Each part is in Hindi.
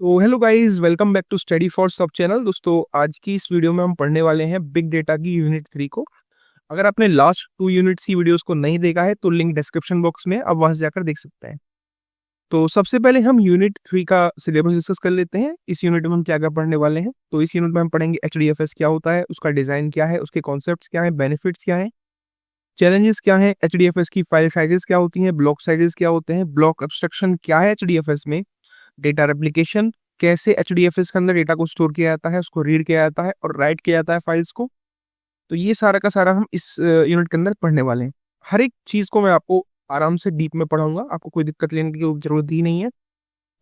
तो hello guys, welcome back to study for सब चैनल। दोस्तों, आज की इस वीडियो में हम पढ़ने वाले हैं बिग डेटा की यूनिट 3 को। अगर आपने लास्ट 2 यूनिट्स की वीडियोस को नहीं देखा है तो लिंक डिस्क्रिप्शन बॉक्स में, आप वहां से जाकर देख सकते हैं। तो सबसे पहले हम यूनिट 3 का सिलेबस डिस्कस कर लेते हैं। इस यूनिट में हम क्या क्या पढ़ने वाले हैं। तो इस यूनिट में हम पढ़ेंगे एचडीएफएस क्या होता है, उसका डिजाइन क्या है, उसके कॉन्सेप्ट्स क्या है, बेनिफिट्स क्या है, चैलेंजेस क्या है, एचडीएफएस की फाइल साइजेस क्या होती हैं, ब्लॉक साइजेस क्या होते हैं, ब्लॉक एब्स्ट्रक्शन क्या है एचडीएफएस में, डेटा रेप्लिकेशन, कैसे एचडीएफएस के अंदर डेटा को स्टोर किया जाता है, उसको रीड किया जाता है और राइट किया जाता है फाइल्स को। तो ये सारा का सारा हम इस यूनिट के अंदर पढ़ने वाले हैं। हर एक चीज को मैं आपको आराम से डीप में पढ़ाऊंगा, आपको कोई दिक्कत लेने की जरूरत ही नहीं है।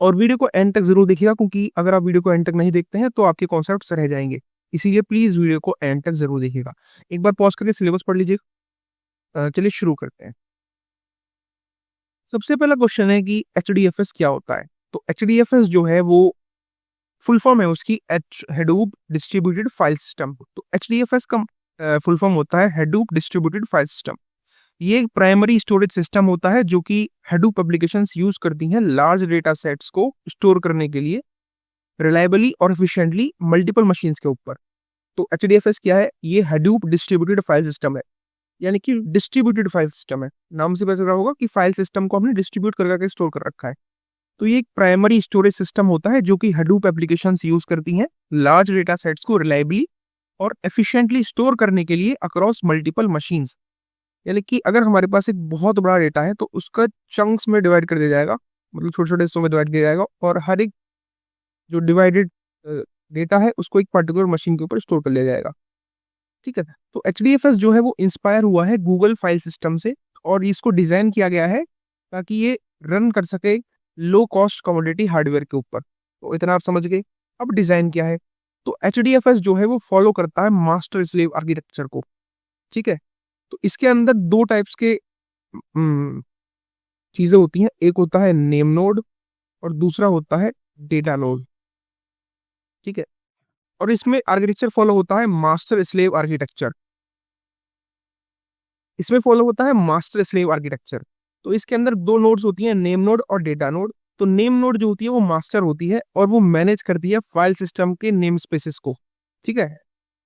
और वीडियो को एंड तक जरूर देखिएगा, क्योंकि अगर आप वीडियो को एंड तक नहीं देखते हैं तो आपके कॉन्सेप्ट्स रह जाएंगे। इसीलिए प्लीज वीडियो को एंड तक जरूर देखिएगा। एक बार पॉज करके सिलेबस पढ़ लीजिए। चलिए शुरू करते हैं। सबसे पहला क्वेश्चन है कि एचडीएफएस क्या होता है। तो एचडीएफएस जो है वो फुल फॉर्म है उसकी हेडूप डिस्ट्रीब्यूटेड फाइल सिस्टम। तो एचडीएफएस का फुल फॉर्म होता है हेडूप डिस्ट्रीब्यूटेड फाइल सिस्टम। ये एक प्राइमरी स्टोरेज सिस्टम होता है जो कि हेडूप एप्लीकेशंस यूज करती हैं लार्ज डेटा सेट्स को स्टोर करने के लिए रिलायबली और एफिशिएंटली मल्टीपल मशीन्स के ऊपर। तो एचडीएफएस क्या है? ये हेडूप डिस्ट्रीब्यूटेड फाइल सिस्टम है, यानी कि डिस्ट्रीब्यूटेड फाइल सिस्टम है। नाम से पता चल रहा होगा कि फाइल सिस्टम को हमने डिस्ट्रीब्यूट कर करके स्टोर कर रखा है। तो ये एक प्राइमरी स्टोरेज सिस्टम होता है जो कि हडूप एप्लीकेशंस यूज करती हैं लार्ज डेटा सेट्स को रिलायबली और एफिशिएंटली स्टोर करने के लिए अक्रॉस मल्टीपल मशीन्स। यानी कि अगर हमारे पास एक बहुत बड़ा डेटा है तो उसका चंक्स में डिवाइड कर दिया जाएगा, मतलब छोटे छोटे हिस्सों में डिवाइड किया जाएगा, और हर एक जो डिवाइडेड डेटा है उसको एक पर्टिकुलर मशीन के ऊपर स्टोर कर लिया जाएगा। ठीक है। तो एचडीएफएस जो है वो इंस्पायर हुआ है गूगल फाइल सिस्टम से, और इसको डिजाइन किया गया है ताकि ये रन कर सके लो कॉस्ट कमोडिटी हार्डवेयर के ऊपर। तो इतना आप समझ गए। अब डिजाइन क्या है? तो एचडीएफएस जो है वो फॉलो करता है मास्टर स्लेव आर्किटेक्चर को। ठीक है। तो इसके अंदर दो टाइप्स के चीजें होती हैं। एक होता है नेम नोड और दूसरा होता है डेटा नोड। ठीक है। और इसमें आर्किटेक्चर फॉलो होता है मास्टर स्लेव आर्किटेक्चर। इसमें फॉलो होता है मास्टर स्लेव आर्किटेक्चर। तो इसके अंदर दो नोड्स होती हैं, नेम नोड और डेटा नोड। तो नेम नोड जो होती है वो मास्टर होती है और वो मैनेज करती है फाइल सिस्टम के नेम स्पेसेस को। ठीक है।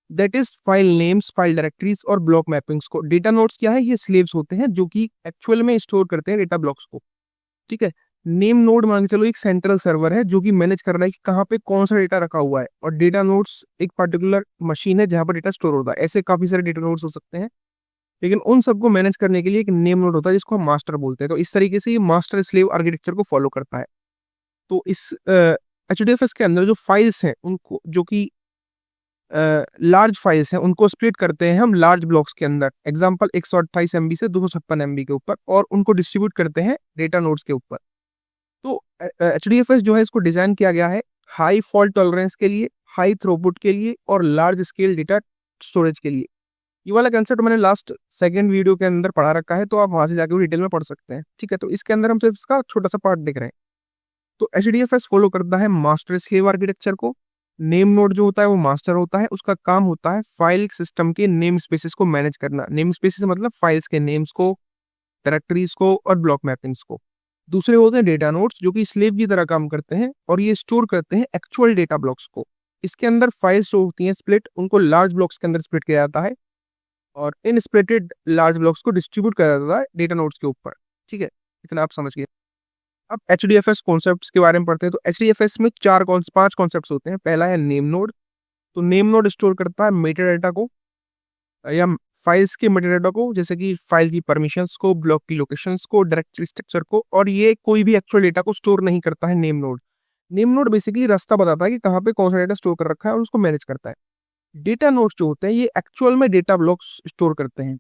That is file names, file directories और ब्लॉक मैपिंग्स को। डेटा नोड्स क्या है? ये स्लेव्स होते हैं जो कि एक्चुअल में स्टोर करते हैं डेटा ब्लॉक्स को। ठीक है। नेम नोड मान के चलो एक सेंट्रल सर्वर है जो कि मैनेज कर रहा है कि कहाँ पे कौन सा डेटा रखा हुआ है, और डेटा नोड्स एक पर्टिकुलर मशीन है जहां पर डेटा स्टोर होता है। ऐसे काफी सारे डेटा नोड्स हो सकते हैं, लेकिन उन सबको मैनेज करने के लिए एक नेम नोड होता है जिसको हम मास्टर बोलते हैं। तो इस तरीके से ये मास्टर स्लेव आर्किटेक्चर को फॉलो करता है। तो इस एचडीएफएस के अंदर जो फाइल्स हैं उनको, जो कि लार्ज फाइल्स हैं, उनको स्प्लिट करते हैं हम लार्ज ब्लॉक्स के अंदर। एग्जांपल 128 MB से 256 MB के ऊपर, और उनको डिस्ट्रीब्यूट करते हैं डेटा नोड्स के ऊपर। तो एचडीएफएस जो है इसको डिजाइन किया गया है हाई फॉल्ट टॉलरेंस के लिए, हाई थ्रूपुट के लिए और लार्ज स्केल डेटा स्टोरेज के लिए। ये वाला कंसेप्ट मैंने लास्ट सेकंड वीडियो के अंदर पढ़ा रखा है, तो आप वहां से जाकर डिटेल में पढ़ सकते हैं। ठीक है। तो इसके अंदर हम सिर्फ इसका छोटा सा पार्ट देख रहे हैं। तो एचडीएफएस फॉलो करता है मास्टर स्लेव आर्किटेक्चर को। नेम नोड जो होता है वो मास्टर होता है, उसका काम होता है फाइल सिस्टम के नेम स्पेसेस को मैनेज करना। नेम स्पेसेस मतलब फाइल्स के नेम्स को, डायरेक्टरीज को और ब्लॉक मैपिंग्स को। दूसरे होते हैं डेटा नोड्स जो कि स्लेव की तरह काम करते हैं और ये स्टोर करते हैं एक्चुअल डेटा ब्लॉक्स को। इसके अंदर फाइल्स जो होती हैं स्प्लिट, उनको लार्ज ब्लॉक्स के अंदर स्प्लिट किया जाता है और इन स्प्लिटेड लार्ज ब्लॉक्स को डिस्ट्रीब्यूट किया जाता है डेटा नोड्स के ऊपर। ठीक है। इतना आप समझ गए। अब एचडीएफएस कॉन्सेप्ट्स के बारे में पढ़ते हैं। तो एचडीएफएस में पांच कॉन्सेप्ट्स होते हैं। पहला है नेम नोड। तो नेम नोड स्टोर करता है मेटाडाटा को, या फाइल्स के मेटाडाटा को, जैसे कि फाइल की परमिशंस को, ब्लॉक की लोकेशंस को, डायरेक्टरी स्ट्रक्चर को। और ये कोई भी एक्चुअल डेटा को स्टोर नहीं करता है name node. Name node basically रास्ता बताता है कि कहाँ पे कौन सा डेटा स्टोर कर रखा है और उसको मैनेज करता है। डेटा नोड्स जो होते हैं ये एक्चुअल में डेटा ब्लॉक्स स्टोर करते हैं।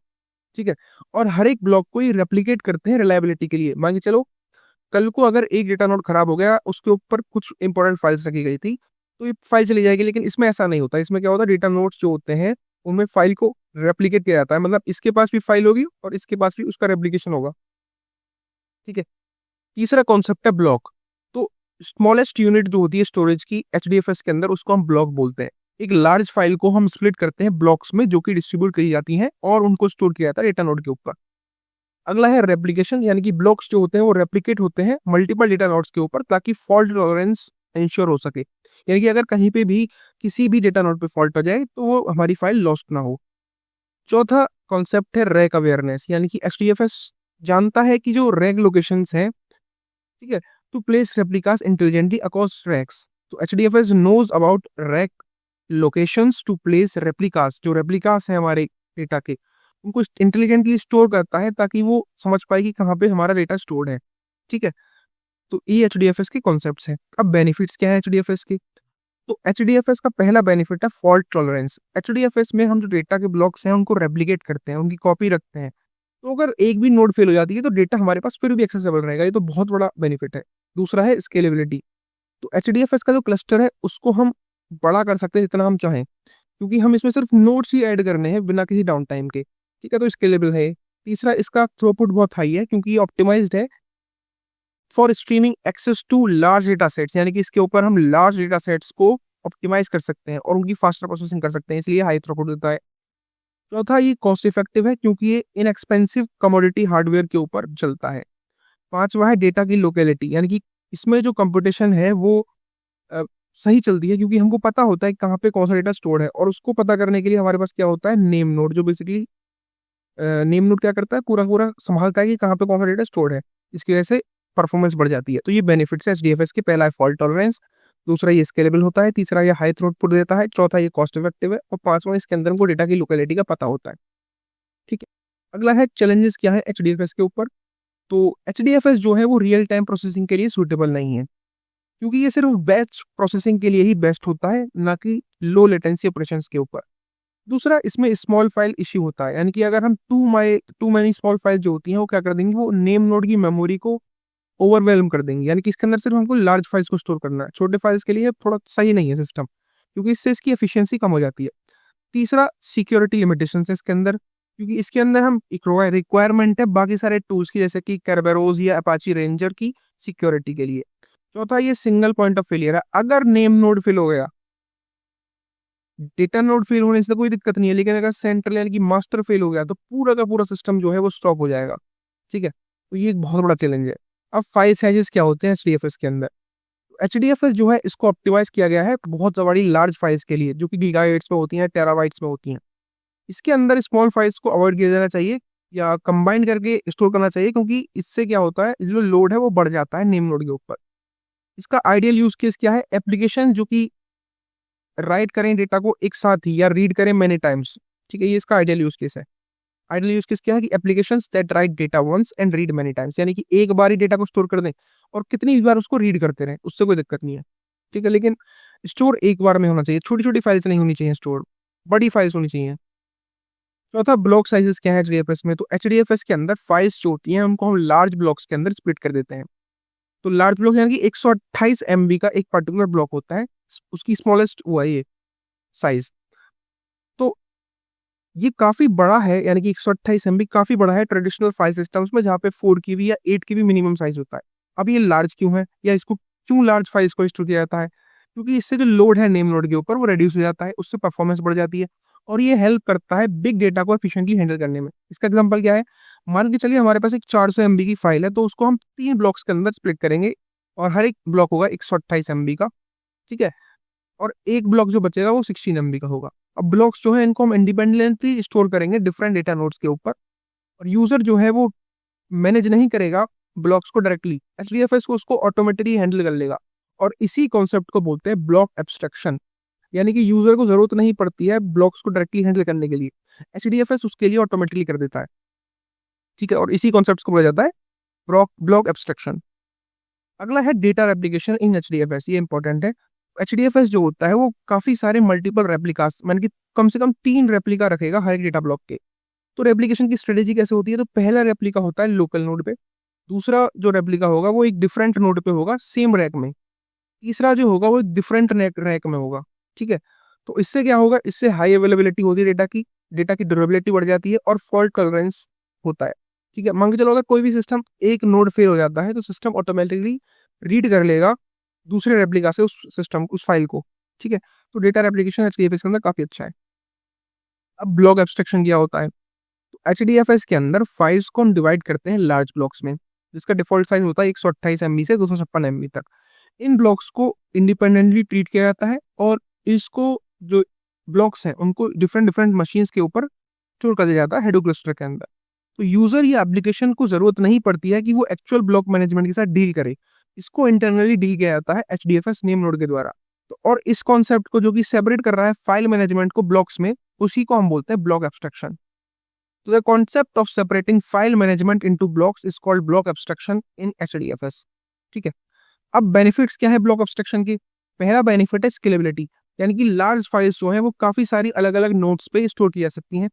ठीक है। और हर एक ब्लॉक को ये रेप्लिकेट करते हैं रिलायबिलिटी के लिए। मान के चलो कल को अगर एक डेटा नोड खराब हो गया, उसके ऊपर कुछ इंपॉर्टेंट फाइल्स रखी गई थी, तो ये फाइल चली जाएगी। लेकिन इसमें ऐसा नहीं होता। इसमें क्या होता है, डेटा नोड्स जो होते हैं उनमें फाइल को रेप्लिकेट किया जाता है, मतलब इसके पास भी फाइल होगी और इसके पास भी उसका रेप्लिकेशन होगा। ठीक है। तीसरा कॉन्सेप्ट है ब्लॉक। तो स्मॉलेस्ट यूनिट जो होती है स्टोरेज की एचडीएफएस के अंदर, उसको हम ब्लॉक बोलते हैं। एक लार्ज फाइल को हम स्प्लिट करते हैं ब्लॉक्स में जो कि डिस्ट्रीब्यूट की जाती हैं और उनको स्टोर किया जाता है डेटा नोड के ऊपर। अगला है रेप्लिकेशन, यानी कि ब्लॉक्स जो होते हैं वो रेप्लिकेट होते हैं मल्टीपल डेटा नोड्स के ऊपर ताकि फॉल्ट टॉलरेंस इंश्योर हो सके, यानी कि अगर कहीं पे भी किसी भी डेटा नोड पे फॉल्ट हो जाए तो वो हमारी फाइल लॉस्ट ना हो। चौथा कॉन्सेप्ट है रैक अवेयरनेस, यानी कि एचडीएफएस जानता है कि जो रैक लोकेशंस हैं, ठीक है, to place replicas intelligently across racks. तो HDFS knows about rack locations to place replicas, जो रेप्लिकास है हमारे डेटा के, उनको इंटेलिजेंटली स्टोर करता है ताकि वो समझ पाए कि कहाँ पे हमारा डेटा स्टोर्ड है। ठीक है, तो ये एचडीएफएस के कॉन्सेप्ट्स हैं। अब बेनिफिट्स क्या है एचडीएफएस के? तो एचडीएफएस का पहला बेनिफिट है फॉल्ट टॉलरेंस। एचडीएफएस में हम जो डेटा के ब्लॉक्स हैं उनको रेप्लिकेट करते हैं, उनकी कॉपी रखते हैं, तो अगर एक भी नोड फेल हो जाती है तो डेटा हमारे पास फिर भी एक्सेसिबल रहेगा। ये तो बहुत बड़ा बेनिफिट है। दूसरा है स्केलेबिलिटी। तो एचडीएफएस का जो क्लस्टर है उसको हम बड़ा कर सकते हैं जितना हम चाहें, क्योंकि हम इसमें सिर्फ नोड्स ही ऐड करने हैं बिना किसी डाउन टाइम के। ठीक है, तो स्केलेबल है। तीसरा, इसका थ्रूपुट बहुत हाई है क्योंकि ये ऑप्टिमाइज्ड है for streaming access to large data sets, यानी कि इसके ऊपर हम लार्ज डेटा सेट्स को ऑप्टिमाइज कर सकते हैं और उनकी फास्टर प्रोसेसिंग कर सकते हैं, इसलिए हाई थ्रूपुट देता है। चौथा, ये कॉस्ट इफेक्टिव है क्योंकि ये इनएक्सपेंसिव कमोडिटी हार्डवेयर के ऊपर चलता है। पांचवा है डेटा की लोकेलिटी, यानी कि इसमें जो कंप्यूटेशन है वो अ, सही चलती है क्योंकि हमको पता होता है कहाँ पे कौन सा डेटा स्टोर है, और उसको पता करने के लिए हमारे पास क्या होता है, नेम नोड, जो बेसिकली नेम नोड क्या करता है, पूरा पूरा संभालता है कि कहाँ पे कौन सा डेटा स्टोर है। इसकी वजह से परफॉर्मेंस बढ़ जाती है। तो ये बेनिफिट्स है एचडीएफएस के। पहला है फॉल्ट टॉलरेंस, दूसरा ये स्केलेबल होता है, तीसरा ये हाई थ्रूपुट देता है, चौथा ये कॉस्ट इफेक्टिव है, और पांचवा इसके अंदर हमको डेटा की लोकेलिटी का पता होता है। ठीक है, अगला है चैलेंजेस क्या है एचडीएफएस के ऊपर। तो एचडीएफएस जो है वो रियल टाइम प्रोसेसिंग के लिए सूटेबल नहीं है, क्योंकि ये सिर्फ बैच प्रोसेसिंग के लिए ही बेस्ट होता है, ना कि लो लेटेंसी ऑपरेशंस के ऊपर। दूसरा, इसमें स्मॉल फाइल इश्यू होता है, यानी कि अगर हम टू मैनी स्मॉल फाइल जो होती हैं वो क्या कर देंगी, वो नेम नोड की मेमोरी को ओवरवेलम कर देंगी, यानी कि इसके अंदर सिर्फ हमको लार्ज फाइल्स को स्टोर करना है। छोटे फाइल्स के लिए थोड़ा सही नहीं है सिस्टम, क्योंकि इससे इसकी एफिशिएंसी कम हो जाती है। तीसरा, सिक्योरिटी लिमिटेशन है इसके अंदर, क्योंकि इसके अंदर हम एक रिक्वायरमेंट है बाकी सारे टूल्स की, जैसे कि कैरबेरोस या अपाची रेंजर की सिक्योरिटी के लिए। चौथा, ये सिंगल पॉइंट ऑफ फेलियर है। अगर नेम नोड फेल हो गया, डेटा नोड फेल होने से कोई दिक्कत नहीं है, लेकिन अगर सेंट्रल यानी कि मास्टर फेल हो गया तो पूरा का पूरा सिस्टम जो है वो स्टॉप हो जाएगा। ठीक है, तो ये एक बहुत बड़ा चैलेंज है। अब फाइल साइजेस क्या होते हैं एचडीएफएस के अंदर? एचडीएफएस जो है इसको ऑप्टिमाइज किया गया है बहुत बड़ी लार्ज फाइल्स के लिए, जो कि गीगाबाइट्स में होती हैं, टेराबाइट्स में होती हैं। इसके अंदर स्मॉल फाइल्स को अवॉइड किया जाना चाहिए या कंबाइन करके स्टोर करना चाहिए, क्योंकि इससे क्या होता है, जो लोड है वो बढ़ जाता है नेम नोड के ऊपर। इसका आइडियल यूज केस क्या है? एप्लीकेशन जो कि राइट करें डेटा को एक साथ ही या रीड करें मेनी टाइम्स। ठीक है, ये इसका आइडियल यूज केस है। आइडियल यूज केस क्या है कि applications that write data once and read many times, यानी कि एक बार ही डेटा को स्टोर कर दें और कितनी बार उसको रीड करते रहें, उससे कोई दिक्कत नहीं है। ठीक है, लेकिन स्टोर एक बार में होना चाहिए, छोटी छोटी फाइल्स नहीं होनी चाहिए स्टोर, बड़ी फाइल्स होनी चाहिए। चौथा, ब्लॉक साइजेस क्या है एचडीएफएस में? तो एचडीएफएस के अंदर फाइल्स जो होती हैं उनको हम लार्ज ब्लॉक्स के अंदर स्प्लिट कर देते हैं। तो लार्ज ब्लॉक यानी कि 128 MB का एक पर्टिकुलर ब्लॉक होता है, उसकी स्मॉलेस्ट वो है ये साइज। तो ये काफी बड़ा है, यानी कि 128 MB काफी बड़ा है ट्रेडिशनल फाइल सिस्टम्स में, जहाँ पे 4 KB या 8 KB मिनिमम साइज होता है। अब ये लार्ज क्यों है, या इसको क्यों लार्ज फाइल्स को स्टोर किया जाता है? क्योंकि इससे जो लोड है नेम नोड के ऊपर वो रिड्यूस हो जाता है, उससे परफॉर्मेंस बढ़ जाती है, और ये हेल्प करता है बिग डेटा को एफिशिएंटली हैंडल करने में। इसका एग्जांपल क्या है? मान के चलिए हमारे पास एक 400 MB की फाइल है, तो उसको हम 3 ब्लॉक्स के अंदर स्प्लिट करेंगे, और हर एक ब्लॉक होगा 128 MB का। ठीक है, और एक ब्लॉक जो बचेगा वो 16 MB का होगा। अब ब्लॉक्स जो है इनको हम इंडिपेंडेंटली स्टोर करेंगे डिफरेंट डेटा नोड्स के ऊपर, और यूजर जो है वो मैनेज नहीं करेगा ब्लॉक्स को डायरेक्टली, एचडीएफएस को उसको ऑटोमेटिकली हैंडल कर लेगा। और इसी कॉन्सेप्ट को बोलते हैं ब्लॉक एब्स्ट्रैक्शन, यानी कि यूजर को जरूरत नहीं पड़ती है ब्लॉक्स को डायरेक्टली हैंडल करने के लिए, एचडीएफएस उसके लिए ऑटोमेटिकली कर देता है। ठीक है, और इसी कॉन्सेप्ट को बोला जाता है ब्लॉक एब्स्ट्रैक्शन। अगला है डेटा रेप्लिकेशन इन एचडीएफएस, ये इंपॉर्टेंट है। एचडीएफएस जो होता है वो काफी सारे मल्टीपल रेप्लिकास, यानी कि कम से कम 3 रेप्लिका रखेगा हर एक डेटा ब्लॉक के। तो रेप्लिकेशन की स्ट्रेटेजी कैसे होती है? तो पहला रेप्लिका होता है लोकल नोड पे, दूसरा जो रेप्लिका होगा वो एक डिफरेंट नोड पे होगा सेम रैक में, तीसरा जो होगा वो एक डिफरेंट रैक में होगा। ठीक है, तो इससे क्या होगा, इससे हाई अवेलेबिलिटी होती है डेटा की ड्यूरेबिलिटी बढ़ जाती है, और फॉल्ट टॉलरेंस होता है। ठीक है, मान के चलो अगर कोई भी सिस्टम एक नोड फेल हो जाता है तो सिस्टम ऑटोमेटिकली रीड कर लेगा दूसरे रेप्लिका से उस फाइल को। ठीक है, तो डेटा रेप्लिकेशन एचडीएफएस के अंदर काफी अच्छा है। अब ब्लॉक एब्स्ट्रैक्शन क्या होता है? तो एचडीएफएस के अंदर फाइल्स को हम डिवाइड करते हैं लार्ज ब्लॉक्स में, जिसका डिफॉल्ट साइज होता है 128 MB से 256 MB तक। इन ब्लॉक्स को इंडिपेंडेंटली ट्रीट किया जाता है और इसको जो ब्लॉक्स हैं उनको डिफरेंट डिफरेंट मशीन्स के ऊपर स्टोर कर दिया जाता है हेडो क्लस्टर के अंदर। तो यूजर या एप्लीकेशन को जरूरत नहीं पड़ती है कि वो एक्चुअल ब्लॉक मैनेजमेंट के साथ डील करे, इसको इंटरनली डील किया जाता है HDFS नेम नोड के द्वारा। तो और इस कॉन्सेप्ट को जो कि सेपरेट कर रहा है फाइल मैनेजमेंट को ब्लॉक्स में, उसी को हम बोलते हैं ब्लॉक एब्स्ट्रक्शन। तो the concept of separating file management into blocks is called block abstraction in HDFS। ठीक है, अब बेनिफिट्स क्या है ब्लॉक एब्स्ट्रक्शन के? पहला बेनिफिट है स्केलेबिलिटी, यानी कि लार्ज फाइल्स जो है वो काफी सारी अलग अलग नोड्स पे स्टोर की जा सकती हैं।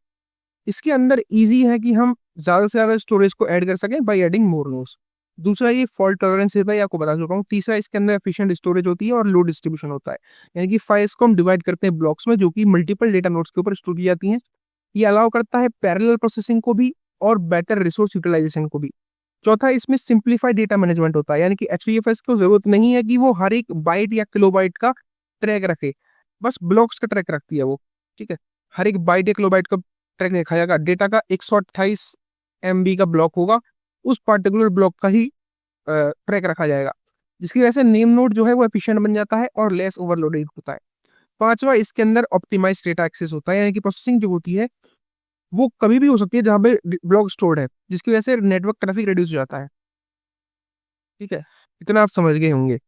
इसके अंदर इजी है कि हम ज्यादा से ज्यादा स्टोरेज को ऐड कर सकें बाय एडिंग मोर नोड्स। दूसरा ये फॉल्ट टॉलरेंस है, भाई आपको बता चुका हूँ। तीसरा इसके अंदर एफिशिएंट स्टोरेज होती है और लो डिस्ट्रीब्यूशन होता है, यानी कि फाइल्स को हम डिवाइड करते हैं ब्लॉक्स में जो कि मल्टीपल डेटा नोड्स के ऊपर स्टोर की जाती हैं। ये अलाउ करता है पैरेलल प्रोसेसिंग को भी और बेटर रिसोर्स यूटिलाइजेशन को भी। चौथा, इसमें सिंप्लीफाइड डेटा मैनेजमेंट होता है, यानी कि HDFS को जरूरत नहीं है कि वो हर एक बाइट या किलोबाइट का ट्रैक रखे, बस ब्लॉक्स का ट्रैक रखती है वो। ठीक है, हर एक बाइट या किलोबाइट का ट्रैक देखा जाएगा। डेटा का 128 MB का ब्लॉक होगा, उस पर्टिकुलर ब्लॉक का ही ट्रैक रखा जाएगा, जिसकी वजह से नेम नोड जो है वो एफिशिएंट बन जाता है और लेस ओवरलोडेड होता है। पांचवा, इसके अंदर ऑप्टिमाइज डेटा एक्सेस होता है, यानी कि प्रोसेसिंग जो होती है वो कभी भी हो सकती है जहां पे ब्लॉक स्टोर्ड है, जिसकी वजह से नेटवर्क ट्रैफिक रिड्यूस हो जाता है। ठीक है, इतना आप समझ गए होंगे।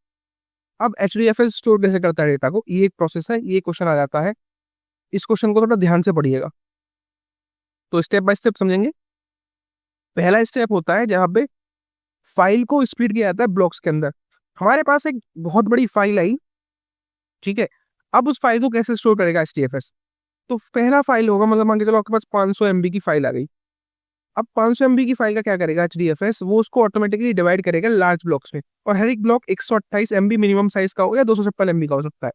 अब HDFS स्टोर कैसे करता है डेटा को, ये एक प्रोसेस है, ये क्वेश्चन आ जाता है। इस क्वेश्चन को थोड़ा ध्यान से पढ़िएगा, तो स्टेप बाय स्टेप समझेंगे। पहला स्टेप होता है जहां पे फाइल को स्प्लिट किया जाता है ब्लॉक्स के अंदर। हमारे पास एक बहुत बड़ी फाइल आई, ठीक है, अब उस फाइल को कैसे स्टोर करेगा HDFS? तो पहला फाइल होगा, मतलब मान के चलो आपके पास 500 MB की फाइल आ गई। अब 500 MB की फाइल का क्या करेगा HDFS? वो उसको ऑटोमेटिकली डिवाइड करेगा लार्ज ब्लॉक्स में, और हर एक ब्लॉक 128 MB मिनिमम साइज का हो या 256 MB का हो सकता है।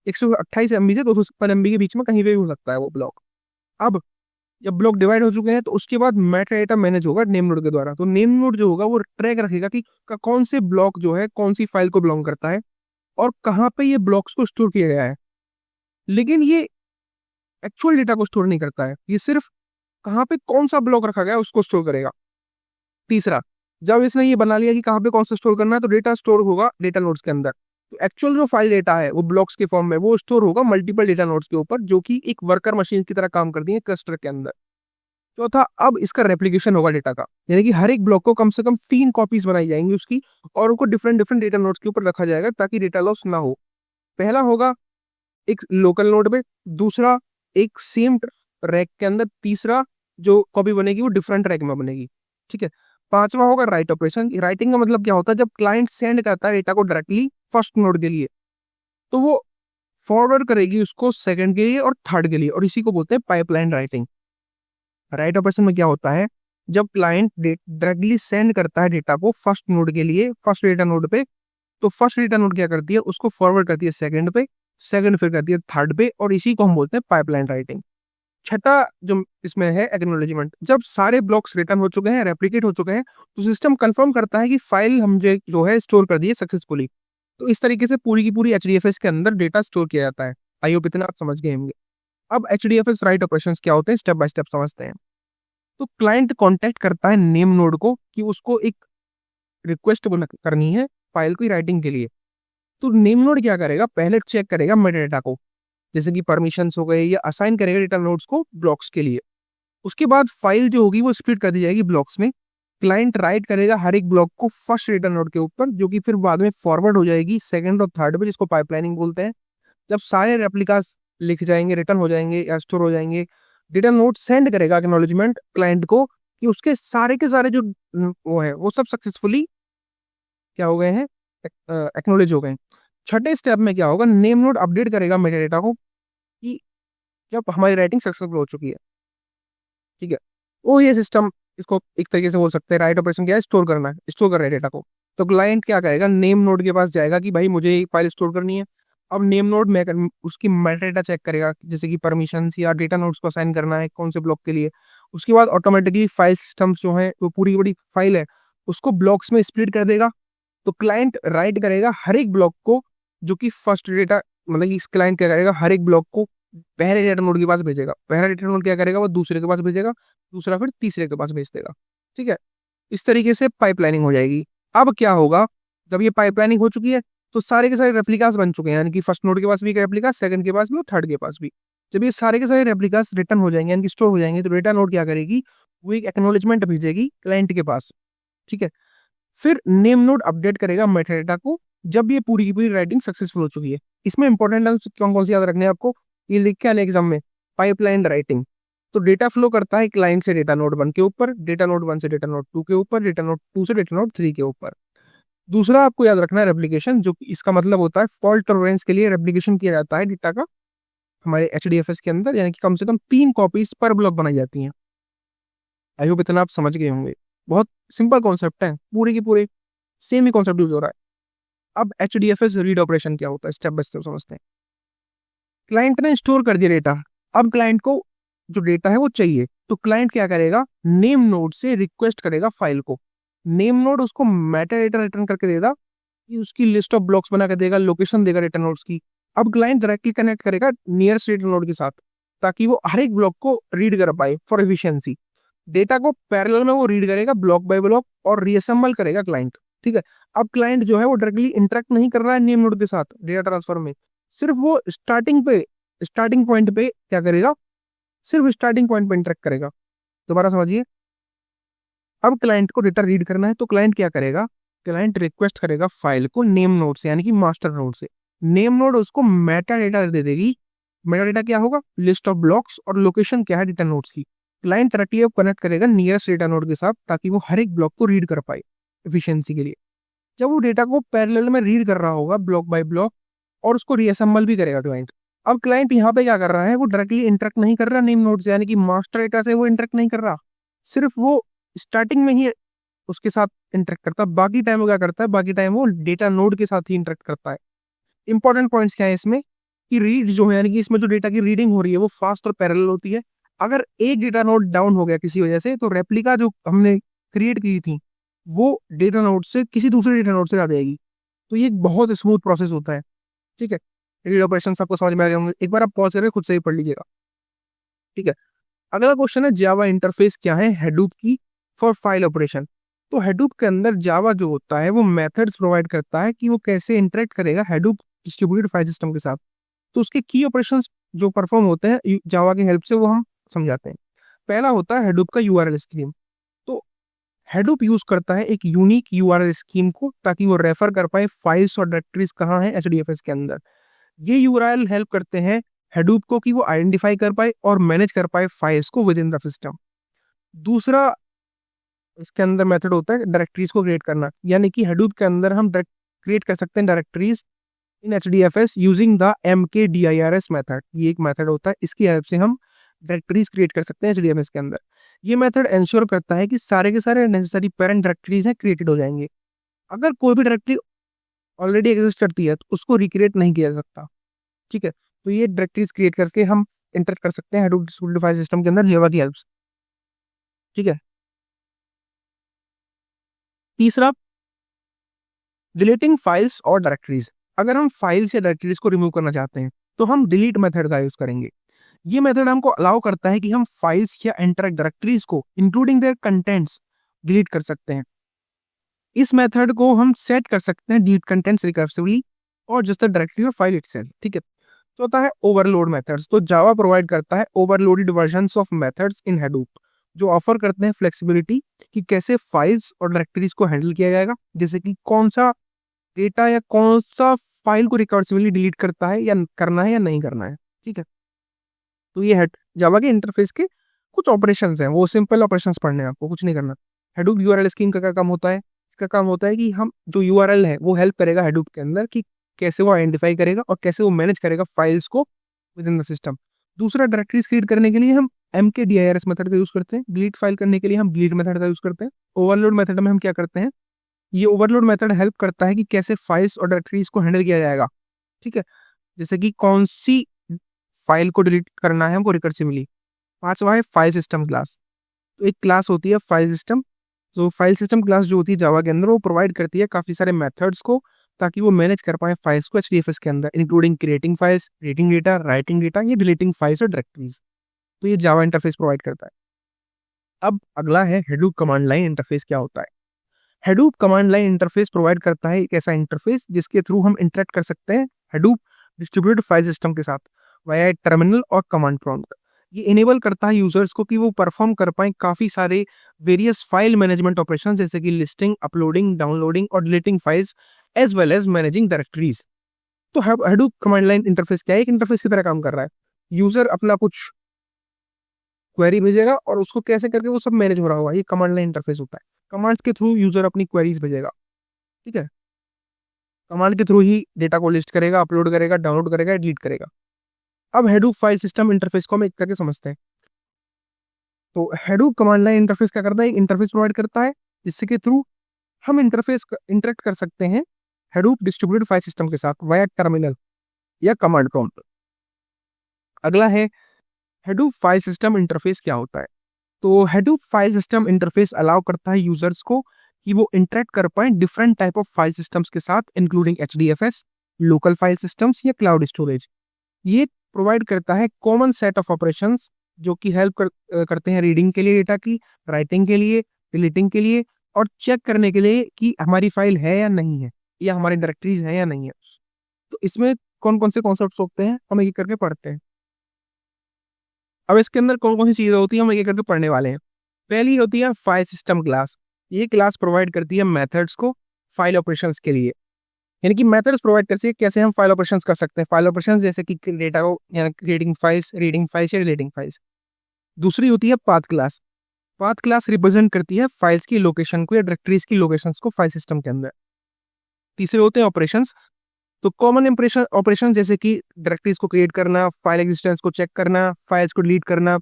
128 MB से 256 MB के बीच में कहीं पे भी हो सकता है वो ब्लॉक। अब जब ब्लॉक डिवाइड हो चुके हैं तो उसके बाद मेटा डेटा मैनेज होगा नेम नोड के द्वारा। तो नेम नोड जो होगा वो ट्रैक रखेगा कि कौन से ब्लॉक जो है कौन सी फाइल को बिलोंग करता है और कहाँ पे ये ब्लॉक्स को स्टोर किया गया है। लेकिन ये एक्चुअल डेटा को स्टोर नहीं करता है, ये सिर्फ कहाँ पे कौन सा ब्लॉक रखा गया है उसको स्टोर करेगा। तीसरा, जब इसने ये बना लिया कि कहाँ पे कौन सा स्टोर करना है, तो डेटा स्टोर होगा डेटा नोड्स के अंदर। तो एक्चुअल जो फाइल डेटा है वो ब्लॉक्स के फॉर्म में वो स्टोर होगा मल्टीपल डेटा नोड्स के ऊपर, जो कि एक वर्कर मशीन की तरह काम करती है क्लस्टर के अंदर। चौथा, अब इसका रेप्लिकेशन होगा डेटा का, यानी कि हर एक ब्लॉक को कम से कम 3 कॉपीज बनाई जाएंगी उसकी, और उनको डिफरेंट डिफरेंट डेटा नोड्स के ऊपर रखा जाएगा ताकि डेटा लॉस ना हो। पहला होगा एक लोकल नोड पे, दूसरा एक सेम रैक के अंदर, तीसरा जो कॉपी बनेगी वो डिफरेंट रैक में बनेगी। ठीक है, पांचवा होगा राइट ऑपरेशन। राइटिंग का मतलब क्या होता है? जब क्लाइंट सेंड करता है डेटा को डायरेक्टली फर्स्ट नोड के लिए, तो वो फॉरवर्ड करेगी उसको सेकंड के लिए और थर्ड के लिए, और इसी को बोलते हैं पाइपलाइन राइटिंग। राइट ऑपरेशन में क्या होता है? जब क्लाइंट डायरेक्टली सेंड करता है डेटा को फर्स्ट नोड के लिए, फर्स्ट डेटा नोड पे, तो फर्स्ट डेटा नोड क्या करती है? उसको फॉरवर्ड करती है सेकंड पे, सेकंड फिर करती है थर्ड पे, और इसी को हम बोलते हैं पाइपलाइन राइटिंग। छठा जो इसमें है एक्नॉलेजमेंट। जब सारे ब्लॉक्स रिटर्न हो चुके हैं, रेप्लिकेट हो चुके हैं, तो सिस्टम कंफर्म करता है कि फाइल हम जो है स्टोर कर दी है सक्सेसफुली। तो इस तरीके से पूरी की पूरी HDFS के अंदर डेटा स्टोर किया जाता है। आई होप इतना आप समझ गए होंगे। अब HDFS राइट ऑपरेशंस क्या होते हैं, स्टेप बाय स्टेप समझते हैं। तो क्लाइंट कॉन्टेक्ट करता है नेम नोड को कि उसको एक रिक्वेस्ट करनी है फाइल की राइटिंग के लिए। तो नेम नोड क्या करेगा? पहले चेक करेगा मेटाडेटा को, जैसे कि परमिशंस हो गए, या असाइन करेगा डेटा नोड्स को ब्लॉक्स के लिए। उसके बाद फाइल जो होगी वो स्प्लिट कर दी जाएगी ब्लॉक्स में। क्लाइंट राइट करेगा हर एक ब्लॉक को फर्स्ट डेटा नोड के ऊपर, जो कि फिर बाद में फॉरवर्ड हो जाएगी सेकंड और थर्ड पे, जिसको पाइपलाइनिंग बोलते हैं। जब सारे रेप्लिकास लिख जाएंगे, रिटर्न हो जाएंगे या स्टोर हो जाएंगे, डेटा नोड सेंड करेगा एक्नॉलेजमेंट क्लाइंट को कि उसके सारे के सारे जो वो है वो सब सक्सेसफुली क्या हो गए हैं, एक्नॉलेज हो गए। छठे स्टेप में क्या होगा? नेम नोड अपडेट करेगा मेटा डेटा को कि जब हमारी राइटिंग सक्सेसफुल हो चुकी है। ठीक है, वो ये सिस्टम, इसको एक तरीके से बोल सकते हैं राइट ऑपरेशन क्या है? स्टोर करना है, स्टोर कर रहे हैं डेटा को। तो क्लाइंट क्या करेगा? नेम नोड के पास जाएगा कि भाई मुझे ये फाइल स्टोर करनी है। अब नेम नोड में उसकी मेटाडेटा चेक करेगा, जैसे कि परमिशंस या डेटा नोड्स को असाइन करना है कौन से ब्लॉक के लिए। उसके बाद ऑटोमेटिकली फाइल सिस्टम्स जो है वो पूरी बड़ी फाइल है उसको ब्लॉक्स में स्प्लिट कर देगा। तो क्लाइंट राइट करेगा हर एक ब्लॉक को, जो कि फर्स्ट डेटा, मतलब इस क्लाइंट क्या करेगा? हर एक ब्लॉक को पहले डेटा नोड के पास भेजेगा, पहला डेटा नोड क्या करेगा? वो दूसरे के पास भेजेगा, दूसरा फिर तीसरे के पास भेज देगा। ठीक है, इस तरीके से पाइपलाइनिंग हो जाएगी। अब क्या होगा? जब ये पाइपलाइनिंग हो चुकी है, तो सारे के सारे रेप्लिकास बन चुके हैं, यानी कि फर्स्ट नोड के पास भी एक रेप्लिका, सेकंड के पास भी और थर्ड के पास भी। जब ये सारे के सारे रेप्लिकास रिटर्न हो जाएंगे यानी कि स्टोर हो जाएंगे, तो डेटा नोड क्या करेगी, वो एक एक्नॉलेजमेंट भेजेगी क्लाइंट के पास। ठीक है, फिर नेम नोड अपडेट करेगा मेटाडेटा को जब ये पूरी की पूरी राइटिंग सक्सेसफुल हो चुकी है। इसमें इंपॉर्टेंट कौन कौन सी याद रखने हैं आपको, ये लिख के आने एग्जाम में, पाइपलाइन राइटिंग। तो डेटा फ्लो करता है क्लाइंट से डेटा नोड 1 के ऊपर, डेटा नोड 1 से डेटा नोड 2 के ऊपर, डेटा नोड 2 से डेटा नोड 3 के ऊपर। दूसरा आपको याद रखना है रेप्लिकेशन, जो इसका मतलब होता है फॉल्ट टॉलरेंस के लिए रेप्लिकेशन किया जाता है डेटा का हमारे HDFS के अंदर, यानी कि कम से कम 3 कॉपीज पर ब्लॉक बनाई जाती हैं। आई होप इतना आप समझ गए होंगे। बहुत सिंपल कॉन्सेप्ट है, पूरे के पूरे सेम ही कॉन्सेप्ट यूज हो रहा है। अब HDFS रीड ऑपरेशन क्या होता है, स्टेप बाय स्टेप समझते हैं। क्लाइंट ने स्टोर कर दिया डेटा, अब क्लाइंट को जो डेटा है वो चाहिए, तो क्लाइंट क्या करेगा, नेम नोड से रिक्वेस्ट करेगा फाइल को। नेम नोड उसको मेटा डेटा रिटर्न करके देगा, उसकी लिस्ट ऑफ ब्लॉक्स बना कर देगा, लोकेशन देगा डेटा नोड्स की। अब क्लाइंट डायरेक्टली कनेक्ट करेगा नियरेस्ट डेटा नोड के साथ, ताकि वो हर एक ब्लॉक को रीड कर पाए फॉर एफिशिएंसी। डेटा को पैरेलल में वो रीड करेगा ब्लॉक बाय ब्लॉक और रीअसेंबल करेगा क्लाइंट। ठीक है, अब क्लाइंट जो है वो डायरेक्टली इंटरेक्ट नहीं कर रहा है नेम नोड के साथ डेटा ट्रांसफर में, सिर्फ वो स्टार्टिंग पॉइंट पे क्या करेगा, सिर्फ स्टार्टिंग पॉइंट पे इंटरेक्ट करेगा। दोबारा समझिए, अब क्लाइंट को डेटा रीड करना है तो क्लाइंट क्या करेगा, क्लाइंट रिक्वेस्ट करेगा फाइल को नेम नोड से, यानी कि मास्टर नोड से। नेम नोड उसको मेटा डेटा दे देगी। मेटा डेटा क्या होगा, लिस्ट ऑफ ब्लॉक्स, और लोकेशन क्या है डेटा नोड्स की। क्लाइंट डायरेक्टली कनेक्ट करेगा नियरेस्ट डेटा नोड के साथ, ताकि वो हर एक ब्लॉक को रीड कर पाए एफिशिएंसी के लिए। जब वो डेटा को पैरेलल में रीड कर रहा होगा ब्लॉक बाय ब्लॉक, और उसको रीअसेंबल भी करेगा क्लाइंट। अब क्लाइंट यहाँ पे क्या कर रहा है, वो डायरेक्टली इंटरेक्ट नहीं कर रहा नेम नोड से, यानी कि मास्टर डेटा से वो इंटरेक्ट नहीं कर रहा, सिर्फ वो स्टार्टिंग में ही उसके साथ इंटरेक्ट करता है। बाकी टाइम वो क्या करता है, बाकी टाइम वो डेटा नोड के साथ ही इंटरेक्ट करता है। इंपॉर्टेंट पॉइंट्स क्या है इसमें, कि रीड जो है, यानी कि इसमें जो डेटा की रीडिंग हो रही है वो फास्ट और पैरेलल होती है। अगर एक डेटा नोड डाउन हो गया किसी वजह से, तो रेप्लिका जो हमने क्रिएट की थी वो डेटा नोड से किसी दूसरे डेटा नोड से आ जाएगी। तो ये एक बहुत स्मूथ प्रोसेस होता है। ठीक है, रीड ऑपरेशन आपको समझ में आ गए होंगे। एक बार आप पॉज करके खुद से ही पढ़ लीजिएगा। ठीक है, अगला क्वेश्चन है जावा इंटरफेस क्या है हैडूप की फॉर फाइल ऑपरेशन। तो हैडूप के अंदर जावा जो होता है वो मेथड्स प्रोवाइड करता है कि वो कैसे इंटरेक्ट करेगा हैडूप डिस्ट्रीब्यूटेड फाइल सिस्टम के साथ। तो उसके की ऑपरेशंस जो परफॉर्म होते हैं जावा की हेल्प से, वो हम समझाते हैं। पहला होता है हैडूप का यूआरएल स्कीम। तो हैडूप यूज करता है एक यूनिक यूआरएल स्कीम को, ताकि वो रेफर कर पाए फाइल्स और डायरेक्टरीज कहाँ है HDFS के अंदर। ये यूआरएल हेल्प करते हैं हैडूप को कि वो आइडेंटिफाई कर पाए और मैनेज कर पाए फाइल्स को विद इन द सिस्टम। दूसरा इसके अंदर मेथड होता है डायरेक्टरीज को क्रिएट करना, यानी कि हैडूप के अंदर हम क्रिएट कर सकते हैं directories in HDFS using the MKDIRS method. ये एक मेथड होता है, इसकी हेल्प से हम डायरेक्टरीज क्रिएट कर सकते हैं HDFS के अंदर। ये मेथड इंश्योर करता है कि सारे के सारे नेसेसरी पेरेंट डायरेक्टरीज हैं क्रिएटेड हो जाएंगे। अगर कोई भी डायरेक्टरी ऑलरेडी एग्जिस्ट करती है तो उसको रिक्रिएट नहीं किया जा सकता। ठीक है, तो ये डायरेक्टरीज क्रिएट करके हम इंटर कर सकते हैं हैडूप डिस्ट्रीब्यूटेड फाइल सिस्टम के अंदर जावा की हेल्प से। ठीक है, तीसरा डिलीटिंग फाइल्स और डायरेक्टरीज। अगर हम फाइल्स या डायरेक्टरीज को रिमूव करना चाहते हैं तो हम डिलीट मेथड का यूज करेंगे। ये मेथड हमको अलाउ करता है कि हम फाइल्स या एंटर डायरेक्टरीज को इंक्लूडिंग देयर कंटेंट्स डिलीट कर सकते हैं। इस मेथड को हम सेट कर सकते हैं डिलीट कंटेंट्स रिकर्सिवली और जस्ट द डायरेक्टरी और फाइल इटसेल्फ। ठीक है, तो होता है ओवरलोड मेथड्स। तो जावा प्रोवाइड करता है overloaded versions of methods in Hadoop, जो ऑफर करते हैं फ्लेक्सिबिलिटी कि कैसे फाइल्स और डायरेक्टरीज को हैंडल किया जाएगा, जैसे कि कौन सा डेटा या कौन सा फाइल को रिकर्सिवली डिलीट करता है या करना है या नहीं करना है। ठीक है, तो ये है जावा के इंटरफेस के कुछ ऑपरेशंस हैं, वो सिंपल ऑपरेशंस पढ़ने हैं आपको, कुछ नहीं करना। हैडूप यूआरएल स्कीम का क्या काम होता है, इसका काम होता है कि हम जो यूआरएल है वो हेल्प करेगा हैडूप के अंदर कि कैसे वो आइडेंटिफाई करेगा और कैसे वो मैनेज करेगा फाइल्स को विद इन द सिस्टम। दूसरा, डायरेक्टरीज क्रिएट करने के लिए हम MKDIRS मेथड का यूज करते हैं। डिलीट फाइल करने के लिए हम डिलीट मेथड का यूज करते हैं। ओवरलोड मेथड में हम क्या करते हैं, ये ओवरलोड मेथड हेल्प करता है कि कैसे फाइल्स और डायरेक्टरीज को हैंडल किया जाएगा। ठीक है, जैसे कि कौन सी फाइल को डिलीट करना है हमको रिकर्सिवली। पांचवा है फाइल सिस्टम क्लास। तो एक क्लास होती है फाइल सिस्टम। तो फाइल सिस्टम क्लास जो होती है जावा के अंदर, वो प्रोवाइड करती है काफी सारे मेथड्स को, ताकि वो मैनेज कर पाए फाइल्स को HDFS के अंदर, including creating files, reading data, writing data, ये डिलीटिंग फाइल्स और डायरेक्टरीज। तो ये जावा इंटरफेस प्रोवाइड करता है। अब अगला है हैडूप कमांड लाइन इंटरफेस क्या होता है। Hadoop command line interface provide करता है एक ऐसा इंटरफेस जिसके थ्रू हम इंटरेक्ट कर सकते हैं Hadoop डिस्ट्रीब्यूटेड फाइल सिस्टम के साथ वाया टर्मिनल और कमांड प्रॉम्प्ट। ये इनेबल करता है यूजर्स को कि वो परफॉर्म कर पाएं काफी सारे वेरियस फाइल मैनेजमेंट ऑपरेशन जैसे कि लिस्टिंग, अपलोडिंग, डाउनलोडिंग और deleting files as well as managing directories. तो Hadoop कमांड लाइन इंटरफेस क्या है? एक इंटरफेस की तरह काम कर रहा है। यूजर अपना कुछ क्वेरी भेजेगा और उसको कैसे करके वो सब मैनेज हो रहा होगा, ये कमांड लाइन इंटरफेस होता है। कमांड्स के थ्रू यूजर अपनी क्वेरीज भेजेगा, ठीक है। कमांड के थ्रू ही डेटा को लिस्ट करेगा, अपलोड करेगा, डाउनलोड करेगा, डिलीट करेगा। अब Hadoop फाइल सिस्टम इंटरफेस को हम एक करके समझते हैं। तो Hadoop कमांड लाइन इंटरफेस क्या करता है? एक इंटरफेस प्रोवाइड करता है जिसके के थ्रू हम इंटरफेस इंटरेक्ट कर सकते हैं Hadoop डिस्ट्रीब्यूटेड फाइल सिस्टम के साथ वाया टर्मिनल या कमांड प्रॉम्प्ट। अगला है Hadoop फाइल सिस्टम इंटरफेस क्या होता है? तो Hadoop file system interface allow करता है यूजर्स को कि वो इंटरेक्ट कर पाए different type of file systems के साथ, including HDFS, local file systems या क्लाउड स्टोरेज। ये प्रोवाइड करता है कॉमन सेट ऑफ ऑपरेशंस जो कि हेल्प करते हैं रीडिंग के लिए डेटा की, राइटिंग के लिए, डिलीटिंग के लिए और चेक करने के लिए कि हमारी फाइल है या नहीं है, या हमारी डायरेक्टरीज है या नहीं है। तो इसमें कौन कौन से कॉन्सेप्ट्स होते हैं हम एक करके पढ़ते हैं। अब इसके अंदर कौन कौन सी चीजें होती हैं हम एक करके पढ़ने वाले हैं। पहली होती है फाइल सिस्टम क्लास। ये क्लास प्रोवाइड करती है मेथड्स को फाइल ऑपरेशंस के लिए, यानी कि मेथड्स प्रोवाइड करती है कैसे हम फाइल ऑपरेशंस कर सकते हैं। फाइल ऑपरेशंस जैसे कि डेटा को क्रिएटिंग फाइल्स, रीडिंग फाइल्स या डिलीटिंग फाइल्स। दूसरी होती है path class. Path class represent करती है फाइल्स की लोकेशन को या डायरेक्टरीज की लोकेशंस को फाइल सिस्टम के अंदर। तीसरे होते हैं ऑपरेशंस। तो कॉमन इंप्रेशन ऑपरेशन जैसे कि डायरेक्टरीज को क्रिएट करना, फाइल एग्जिस्टेंस को चेक करना, फाइल्स को डिलीट करना,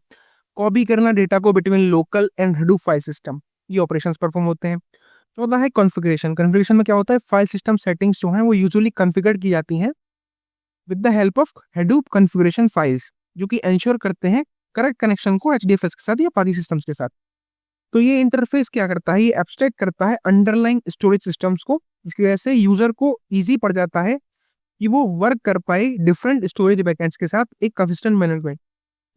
कॉपी करना डेटा को between local and Hadoop file system, ये ऑपरेशंस परफॉर्म होते हैं। चौथा है कॉन्फ़िगरेशन। कॉन्फ़िगरेशन में क्या होता है? फाइल सिस्टम सेटिंग्स जो हैं वो यूजुअली कॉन्फ़िगर की जाती हैं with the help of Hadoop configuration files, जो कि एंश्योर करते हैं करेक्ट कनेक्शन को HDFS के साथ या बाकी सिस्टम्स के साथ। तो ये इंटरफेस क्या करता है? ये एब्स्ट्रैक्ट करता है अंडरलाइंग स्टोरेज सिस्टम्स को, जिसकी वजह से यूजर को इजी पड़ जाता है कि वो वर्क कर पाए डिफरेंट स्टोरेज बैकएंड्स के साथ एक कंसिस्टेंट मैनर में।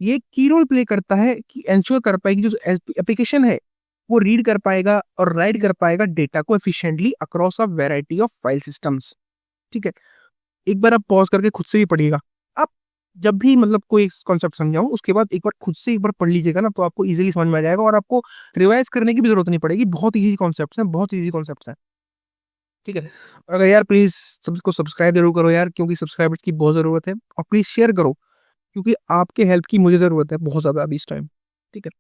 ये की रोल प्ले करता है कि एंश्योर कर पाए कि जो एप्लीकेशन है वो रीड कर पाएगा और राइट कर पाएगा डेटा को efficiently across a variety of file systems, ठीक है। एक बार आप पॉज करके खुद से भी पढ़िएगा। आप जब भी मतलब कोई कॉन्सेप्ट समझाऊं उसके बाद एक बार खुद से एक बार पढ़ लीजिएगा ना, तो आपको इजीली समझ में आ जाएगा और आपको रिवाइज करने की भी जरूरत नहीं पड़ेगी। बहुत इजी कॉन्सेप्ट्स हैं, बहुत इजी कॉन्सेप्ट्स हैं, ठीक है। और अगर यार प्लीज सबको सब्सक्राइब जरूर करो यार, क्योंकि सब्सक्राइबर्स की बहुत जरूरत है। और प्लीज शेयर करो क्योंकि आपके हेल्प की मुझे जरूरत है बहुत ज्यादा अभी इस टाइम, ठीक है।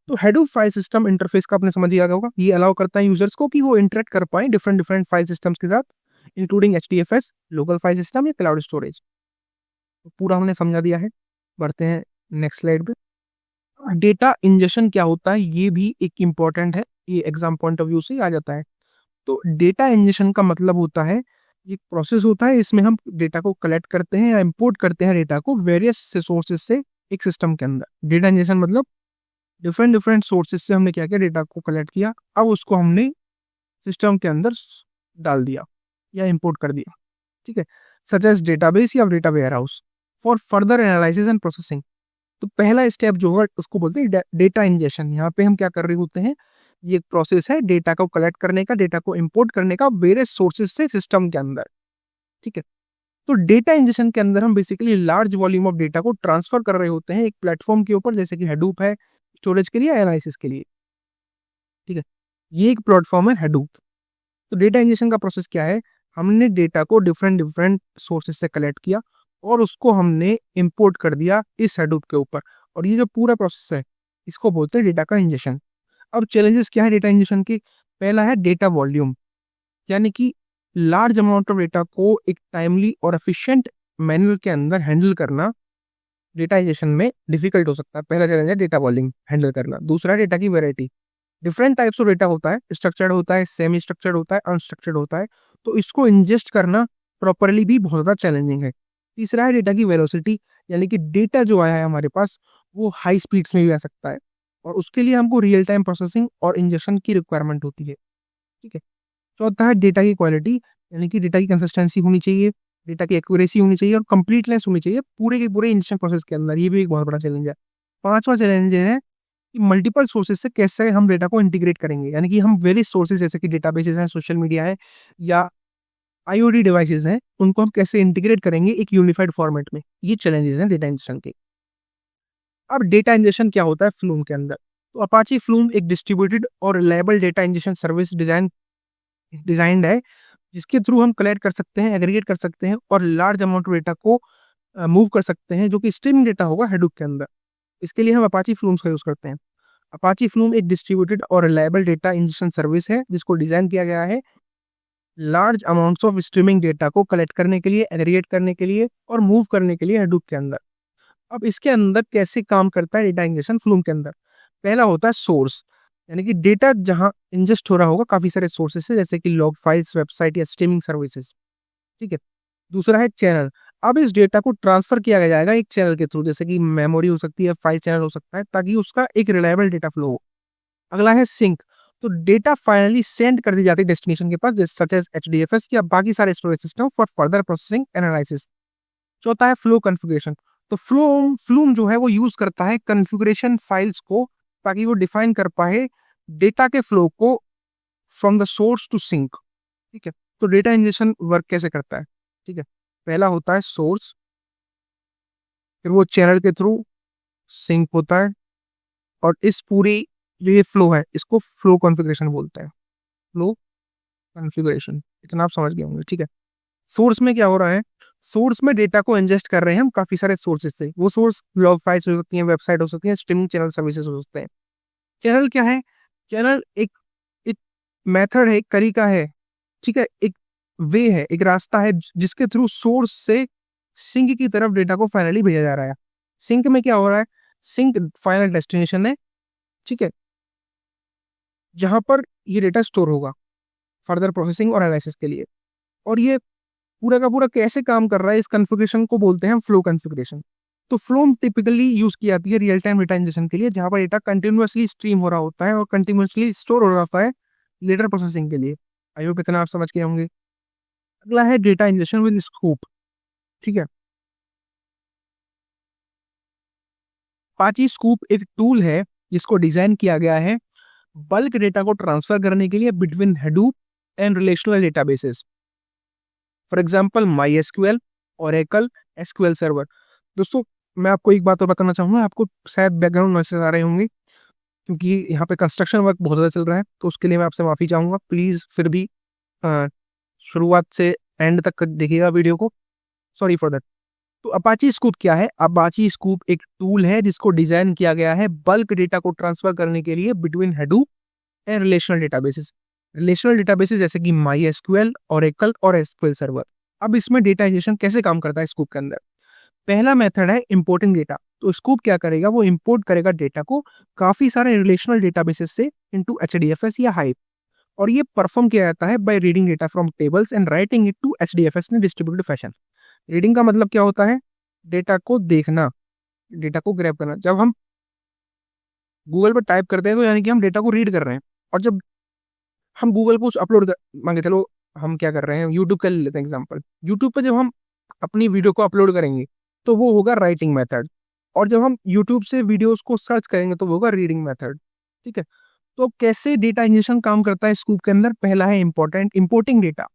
तो Hadoop फाइल सिस्टम इंटरफेस का आपने समझ लिया होगा। ये अलाउ करता है यूजर्स को कि वो इंटरेक्ट कर पाए डिफरेंट डिफरेंट फाइल सिस्टम्स के साथ, including HDFS, local file system या क्लाउड स्टोरेज। तो पूरा हमने समझा दिया है। बढ़ते हैं नेक्स्ट स्लाइड पे। डेटा इंजेक्शन क्या होता है ये भी एक इम्पोर्टेंट है, ये एग्जाम पॉइंट ऑफ व्यू से आ जाता है। तो डेटा इंजेक्शन का मतलब होता है एक प्रोसेस होता है, इसमें हम डेटा को कलेक्ट करते हैं या इंपोर्ट करते हैं डेटा को वेरियस सोर्सेज से एक सिस्टम के अंदर। डेटा इंजेक्शन मतलब डिफरेंट डिफरेंट सोर्सेज से हमने क्या किया, डेटा को कलेक्ट किया, अब उसको हमने सिस्टम के अंदर डाल दिया या इंपोर्ट कर दिया, ठीक है। सच एज डेटाबेस या data warehouse for further analysis and processing. तो पहला स्टेप जो है उसको बोलते हैं डेटा इंजेक्शन। यहाँ पे हम क्या कर रहे होते हैं, ये एक प्रोसेस है डेटा को कलेक्ट करने का, डेटा को इंपोर्ट करने का वेरियस सोर्सेज से सिस्टम के अंदर, ठीक है। तो डेटा इंजेक्शन के अंदर हम basically large volume of data को ट्रांसफर कर रहे होते हैं एक प्लेटफॉर्म के ऊपर, जैसे कि Hadoop है स्टोरेज के लिए, एनालिसिस के लिए, ठीक है। ये एक प्लेटफॉर्म है Hadoop। तो डेटा इंजेक्शन का प्रोसेस क्या है? हमने डेटा को डिफरेंट डिफरेंट सोर्सेज से कलेक्ट किया और उसको हमने इंपोर्ट कर दिया इस Hadoop के ऊपर, और ये जो पूरा प्रोसेस है इसको बोलते हैं डेटा का इंजेक्शन। अब चैलेंजेस क्या है डेटा इंजेक्शन की? पहला है डेटा वॉल्यूम, यानी कि लार्ज अमाउंट ऑफ डेटा को एक टाइमली और एफिशिएंट मैनर के अंदर हैंडल करना डेटा इंजेक्शन में डिफिकल्ट हो सकता है। पहला चैलेंज है डेटा वॉल्यूम हैंडल करना। दूसरा डेटा की variety, different types of data होता है, स्ट्रक्चर्ड होता है, सेमी स्ट्रक्चर्ड होता है, अनस्ट्रक्चर्ड होता है, तो इसको इंजेस्ट करना प्रॉपरली भी बहुत ज़्यादा चैलेंजिंग है। तीसरा है डेटा की वेलोसिटी, यानी कि डेटा जो आया है हमारे पास वो हाई स्पीड्स में भी आ सकता है और उसके लिए हमको रियल टाइम प्रोसेसिंग और इंजेक्शन की रिक्वायरमेंट होती है, ठीक है। चौथा है डेटा की क्वालिटी, यानी कि डेटा की कंसिस्टेंसी होनी चाहिए, डेटा की एक्यूरेसी होनी चाहिए और कंप्लीटनेस होनी चाहिए पूरे के पूरे इंजेक्शन प्रोसेस के अंदर। ये भी एक बहुत बड़ा चैलेंज है। पांचवा चैलेंज है कि मल्टीपल सोर्सेज से कैसे हम डेटा को इंटीग्रेट करेंगे, यानी कि हम वेरियस सोर्सेज जैसे कि डेटाबेसेस हैं, सोशल मीडिया है या आईओटी डिवाइसेस हैं, उनको हम कैसे इंटीग्रेट करेंगे एक यूनिफाइड फॉर्मेट में। ये चैलेंजेस हैं डेटा इंजेक्शन के। अब डेटा इंजेक्शन क्या होता है फ्लूम के अंदर? तो अपाची फ्लूम एक डिस्ट्रीब्यूटेड और reliable data injection service designed है, जिसके थ्रू हम कलेक्ट कर सकते हैं, एग्रीगेट कर सकते हैं और लार्ज अमाउंट ऑफ डेटा को मूव कर सकते हैं, जो कि स्ट्रीमिंग डेटा होगा हेडूप के अंदर। इसके लिए हम अपाची फ्लूम्स का यूज करते हैं। अपाची फ्लूम एक डिस्ट्रीब्यूटेड और रिलायबल डेटा इंजेक्शन सर्विस है, जिसको डिजाइन किया गया है large amounts of streaming data को कलेक्ट करने के लिए, एग्रीगेट करने के लिए और मूव करने के लिए हेडूप के अंदर। अब इसके अंदर कैसे काम करता है डेटा इंजेक्शन फ्लूम के अंदर? पहला होता है सोर्स, यानी कि डेटा जहां इंजेस्ट हो रहा होगा काफी सारे सोर्सेस से, जैसे कि लॉग फाइल्स, वेबसाइट या स्ट्रीमिंग सर्विसेज। ठीक है। दूसरा है चैनल। अब इस डेटा को ट्रांसफर किया जाएगा एक चैनल के थ्रू, जैसे कि मेमोरी हो सकती है, फाइल चैनल हो सकता है, ताकि उसका एक रिलायबल डेटा फ्लो हो। अगला है सिंक। तो डेटा फाइनली सेंड कर दी जाती है डेस्टिनेशन के पास, सच एज एचडीएफएस या बाकी सारे storage system for further processing analysis. चौथा है फ्लो कॉन्फ़िगरेशन। तो फ्लूम जो है वो यूज करता है कॉन्फ़िगरेशन फाइल्स को, ताकि वो डिफाइन कर पाए डेटा के फ्लो को from the source to sink. ठीक है। तो डेटा इंजेक्शन वर्क कैसे करता है? ठीक है। पहला होता है सोर्स, फिर वो चैनल के थ्रू सिंक होता है, और इस पूरी जो ये फ्लो है इसको फ्लो कॉन्फ़िगरेशन बोलते हैं। फ्लो कॉन्फ़िगरेशन, इतना आप समझ गए होंगे। ठीक है। सोर्स में क्या हो रहा है? सोर्स में डेटा को इंजेस्ट कर रहे हैं हम काफी सारे सोर्सेज से। वो सोर्स लॉग फाइल्स हो सकती हैं, वेबसाइट हो सकती है, स्ट्रीमिंग चैनल सर्विसेज हो सकते हैं। चैनल क्या है? चैनल एक एक मेथड है, एक तरीका है, ठीक है, एक वे है, एक रास्ता है जिसके थ्रू सोर्स से सिंक की तरफ डेटा को फाइनली भेजा जा रहा है। सिंक में क्या हो रहा है? सिंक फाइनल डेस्टिनेशन है, ठीक है, जहां पर ये डेटा स्टोर होगा फर्दर प्रोसेसिंग और एनालिसिस के लिए। और ये पूरा का पूरा कैसे काम कर रहा है, इस कॉन्फ़िगरेशन को बोलते हैं फ्लो कॉन्फ़िगरेशन। तो फ्लो टिपिकली यूज की जाती है रियल टाइम डेटा इंजेक्शन के लिए, जहां पर डेटा कंटिन्यूअसली स्ट्रीम हो रहा होता है और कंटिन्यूअसली स्टोर हो रहा होता है लेटर प्रोसेसिंग के लिए। आई होप इतना आप समझ गए होंगे। अगला है डेटा इंजेक्शन विद स्कूप। ठीक है। अपाची स्कूप एक टूल है जिसको डिजाइन किया गया है बल्क डेटा को ट्रांसफर करने के लिए between Hadoop and relational databases. For example my SQL, Oracle, SQL server. दोस्तों, मैं आपको एक बात और बताना चाहूंगा, आपको शायद बैकग्राउंड नॉइसेस आ रहे होंगे क्योंकि यहाँ पे कंस्ट्रक्शन वर्क बहुत ज़्यादा चल रहा है, तो उसके लिए मैं आपसे माफ़ी चाहूंगा। प्लीज़ फिर भी अ, शुरुआत से एंड तक देखिएगा वीडियो को, सॉरी फॉर दैट। तो अपाची स्कूप क्या है? अपाची स्कूप एक टूल है जिसको डिजाइन किया गया है बल्क डेटा को ट्रांसफर करने के लिए between Hadoop and relational databases. Relational databases जैसे कि माई एसक्यूएल, ओरेकल और एसक्यूएल सर्वर। अब इसमें डेटा इंजेक्शन कैसे काम करता है स्कूप के अंदर? पहला मेथड है इंपोर्टिंग डेटा। तो स्कूप क्या करेगा? वो इंपोर्ट करेगा डेटा को काफी सारे रिलेशनल डेटाबेसेस से इनटू एचडीएफएस या हाइव, और ये परफॉर्म किया जाता है by reading data from tables and writing it to HDFS in distributed fashion. Reading का मतलब क्या होता है? डेटा को देखना, डेटा को ग्रैब करना। जब हम गूगल पर टाइप करते हैं तो यानी कि हम डेटा को रीड कर रहे हैं, और जब हम गूगल को अपलोड कर, मांगे चलो हम क्या कर रहे हैं, यूट्यूब का ले लेते हैं एग्जाम्पल। यूट्यूब पर जब हम अपनी वीडियो को अपलोड करेंगे तो वो होगा राइटिंग मेथड, और जब हम यूट्यूब से वीडियोस को सर्च करेंगे तो वो होगा रीडिंग मेथड। ठीक है। तो कैसे डेटा इंजेक्शन काम करता है स्कूप के अंदर? पहला है important importing data.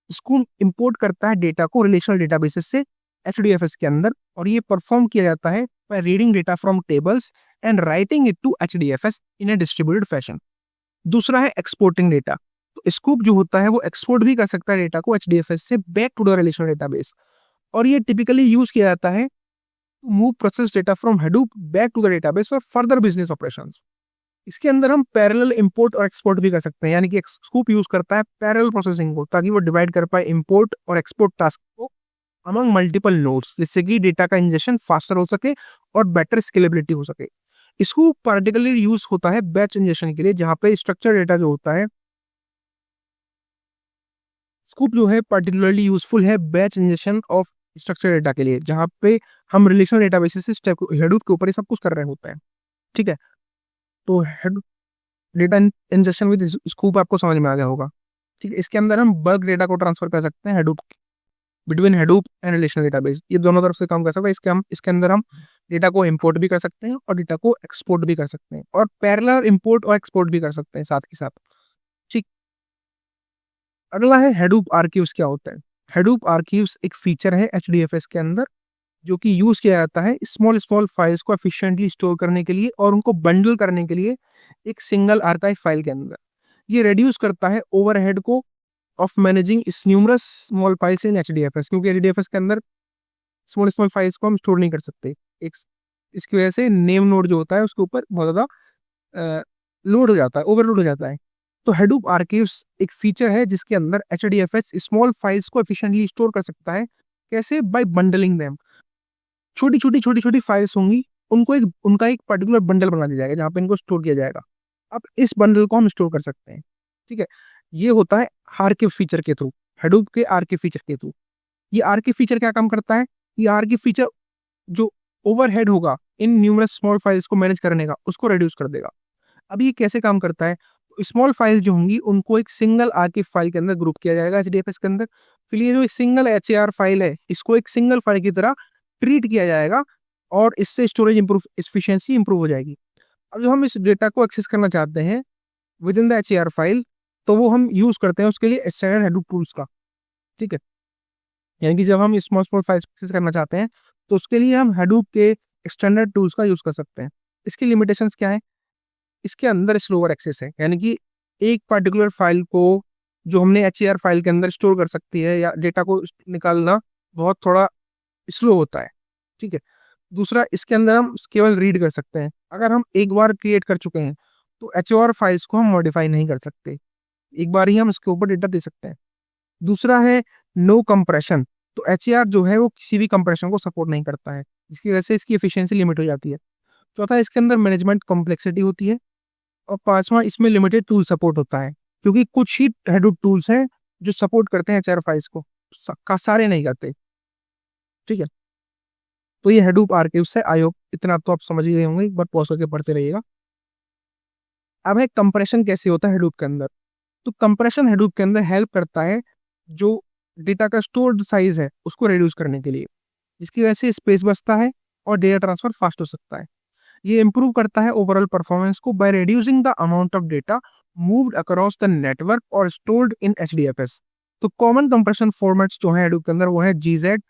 Scoop import करता है डेटा को रिलेशनल डेटाबेसेस से एचडीएफएस के अंदर, और ये परफॉर्म किया जाता है by reading data from tables and writing it to HDFS in a distributed fashion. दूसरा है एक्सपोर्टिंग डेटा। तो स्कूप जो होता है वो एक्सपोर्ट भी कर सकता है डेटा को एचडीएफएस से back to the relational database, और ये टिपिकली यूज किया जाता है move process data from Hadoop back to the database for further business operations. इसके अंदर हम पैरेलल इंपोर्ट और एक्सपोर्ट भी कर सकते हैं, यानी कि स्कूप यूज करता है पैरेलल प्रोसेसिंग को, ताकि वो डिवाइड कर पाए इंपोर्ट और एक्सपोर्ट टास्क को अमंग मल्टीपल नोड्स, जिससे कि डेटा का इंजेक्शन फास्टर हो सके और बेटर स्केलेबिलिटी हो सके। इसको पर्टिकुलरली यूज होता है बैच इंजेक्शन के लिए, जहां पे स्ट्रक्चर डेटा जो होता है, स्कूप जो है पर्टिकुलरली यूजफुल है batch injection of structure data के लिए, जहां पे हम रिलेशनल डेटाबेसेस से हेडूप के ऊपर ही सब कुछ कर रहे होते हैं। ठीक है। तो डेटा इंजेक्शन विद स्कूप आपको समझ में आ गया होगा। ठीक है। इसके अंदर हम बल्क डेटा को ट्रांसफर कर सकते हैं हेडूप बिटवीन हेडूप एंड रिलेशनल डेटाबेस, ये दोनों तरफ से काम कर सकता है। इसके अंदर हम डेटा को इंपोर्ट भी कर सकते हैं और डेटा को एक्सपोर्ट भी कर सकते हैं, और पैरेलल इंपोर्ट और एक्सपोर्ट भी कर सकते हैं साथ के साथ। ठीक। अगला है हेडूप आर्काइव्स। क्या होता है? हेडूप आर्काइव्स एक फीचर है एचडीएफएस के अंदर, जो कि यूज किया जाता है स्मॉल स्मॉल फाइल्स को एफिशिएंटली स्टोर करने के लिए और उनको बंडल करने के लिए एक सिंगल आर्काइव फाइल के अंदर। ये रिड्यूस करता है ओवरहेड को ऑफ मैनेजिंग इस न्यूमरस स्मॉल फाइल्स इन एचडीएफएस, क्योंकि एचडीएफएस के अंदर स्मॉल स्मॉल फाइल्स को हम स्टोर नहीं कर सकते। एक इसकी वजह से नेम नोड जो होता है उसके ऊपर बहुत ज़्यादा लोड हो जाता है, ओवरलोड हो जाता है। तो हेडूप आर्काइव्स एक फीचर है जिसके अंदर एचडीएफएस स्मॉल फाइल्स को एफिशिएंटली स्टोर कर सकता है। कैसे? By bundling them. छोटी छोटी फाइल्स होंगी, उनको उनका एक पर्टिकुलर बंडल बना दिया जाएगा जहाँ पे इनको स्टोर किया जाएगा। अब इस बंडल को हम स्टोर कर सकते हैं। ठीक है, ये होता है आर्काइव फीचर के थ्रू, हेडूप के आर्काइव फीचर के थ्रू। ये आर्काइव फीचर क्या काम करता है? ये आर्काइव फीचर जो ओवरहेड होगा इन न्यूमरस स्मॉल फाइल्स को मैनेज करने का, उसको रिड्यूस कर देगा। अब ये कैसे काम करता है? स्मॉल फाइल जो होंगी उनको एक सिंगल आर्काइव फाइल के अंदर ग्रुप किया जाएगा एचडीएफएस के अंदर। फिर ये जो एक सिंगल एचएआर फाइल है, इसको एक सिंगल फाइल की तरह ट्रीट किया जाएगा और इससे स्टोरेज इंप्रूव, एफिशिएंसी इंप्रूव हो जाएगी। अब जब हम इस डेटा को एक्सेस करना चाहते हैं विद इन द एचएआर फाइल, तो वो हम यूज करते हैं उसके लिए स्टैंडर्ड हेडूप टूल्स का। ठीक है, यानी कि जब हम स्मॉल स्मॉल फाइल्स एक्सेस करना चाहते हैं तो उसके लिए हम हेडूप के स्टैंडर्ड टूल्स का यूज कर सकते हैं। इसकी लिमिटेशंस क्या है? इसके अंदर स्लोअर एक्सेस है, यानी कि एक पर्टिकुलर फाइल को जो हमने एचईआर फाइल के अंदर स्टोर कर सकती है या डेटा को निकालना बहुत थोड़ा स्लो होता है। ठीक है। दूसरा, इसके अंदर हम केवल रीड कर सकते हैं। अगर हम एक बार क्रिएट कर चुके हैं तो एचईआर फाइल्स को हम मॉडिफाई नहीं कर सकते, एक बार ही हम इसके ऊपर डेटा दे सकते हैं। दूसरा है नो कंप्रेशन। तो एचईआर जो है वो किसी भी कंप्रेशन को सपोर्ट नहीं करता है, जिसकी वजह से इसकी एफिशिएंसी लिमिट हो जाती है। चौथा, इसके अंदर मैनेजमेंट कॉम्प्लेक्सिटी होती है। और पांचवा, इसमें लिमिटेड टूल सपोर्ट होता है, क्योंकि कुछ ही हेडूप टूल्स हैं जो सपोर्ट करते हैं एचआर फाइल्स को, सारे नहीं करते। ठीक है, तो ये हेडूप आर्काइव्स है। आई होप इतना तो आप समझ ही गए होंगे, एक बार पॉज करके पढ़ते रहिएगा। अब है कंप्रेशन कैसे होता है हेडूप के अंदर। तो कंप्रेशन हेडूप के अंदर हेल्प करता है जो डेटा का स्टोर्ड साइज है उसको रिड्यूस करने के लिए, जिसकी वजह से स्पेस बचता है और डेटा ट्रांसफर फास्ट हो सकता है। ये इंप्रूव करता है ओवरऑल परफॉर्मेंस को by reducing the amount of data moved across the network और स्टोर्ड इन एचडीएफएस। तो कॉमन कंप्रेशन फॉर्मेट्स जो है हेडूप के अंदर वो है जीजेड,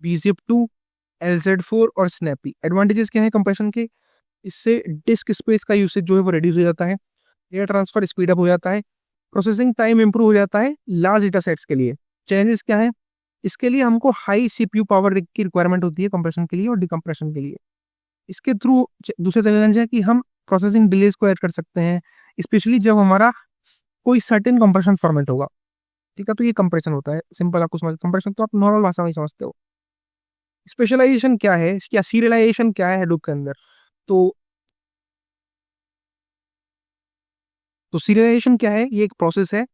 bzip2, lz4 और स्नैपी। एडवांटेजेस क्या है कंप्रेशन के? इससे डिस्क स्पेस का यूसेज जो है वो रिड्यूस हो जाता है, डेटा ट्रांसफर स्पीड अप हो जाता है, प्रोसेसिंग टाइम इंप्रूव हो जाता है लार्ज डेटा सेट्स के लिए। चैलेंजेस क्या है? इसके लिए हमको हाई सीपीयू पावर की रिक्वायरमेंट होती है कंप्रेशन के लिए और डिकम्प्रेशन के लिए। इसके थ्रू दूसरे चैलेंज है कि हम प्रोसेसिंग डिलेज को ऐड कर सकते हैं, स्पेशली जब हमारा कोई सर्टेन कंप्रेशन फॉर्मेट होगा। ठीक है, तो ये कंप्रेशन होता है। सिंपल आपको समझ, कंप्रेशन तो आप नॉर्मल भाषा में समझते हो। स्पेशलाइजेशन क्या है या सीरियलाइजेशन क्या है हेडूप के अंदर? तो सीरियलाइजेशन क्या है? ये एक प्रोसेस है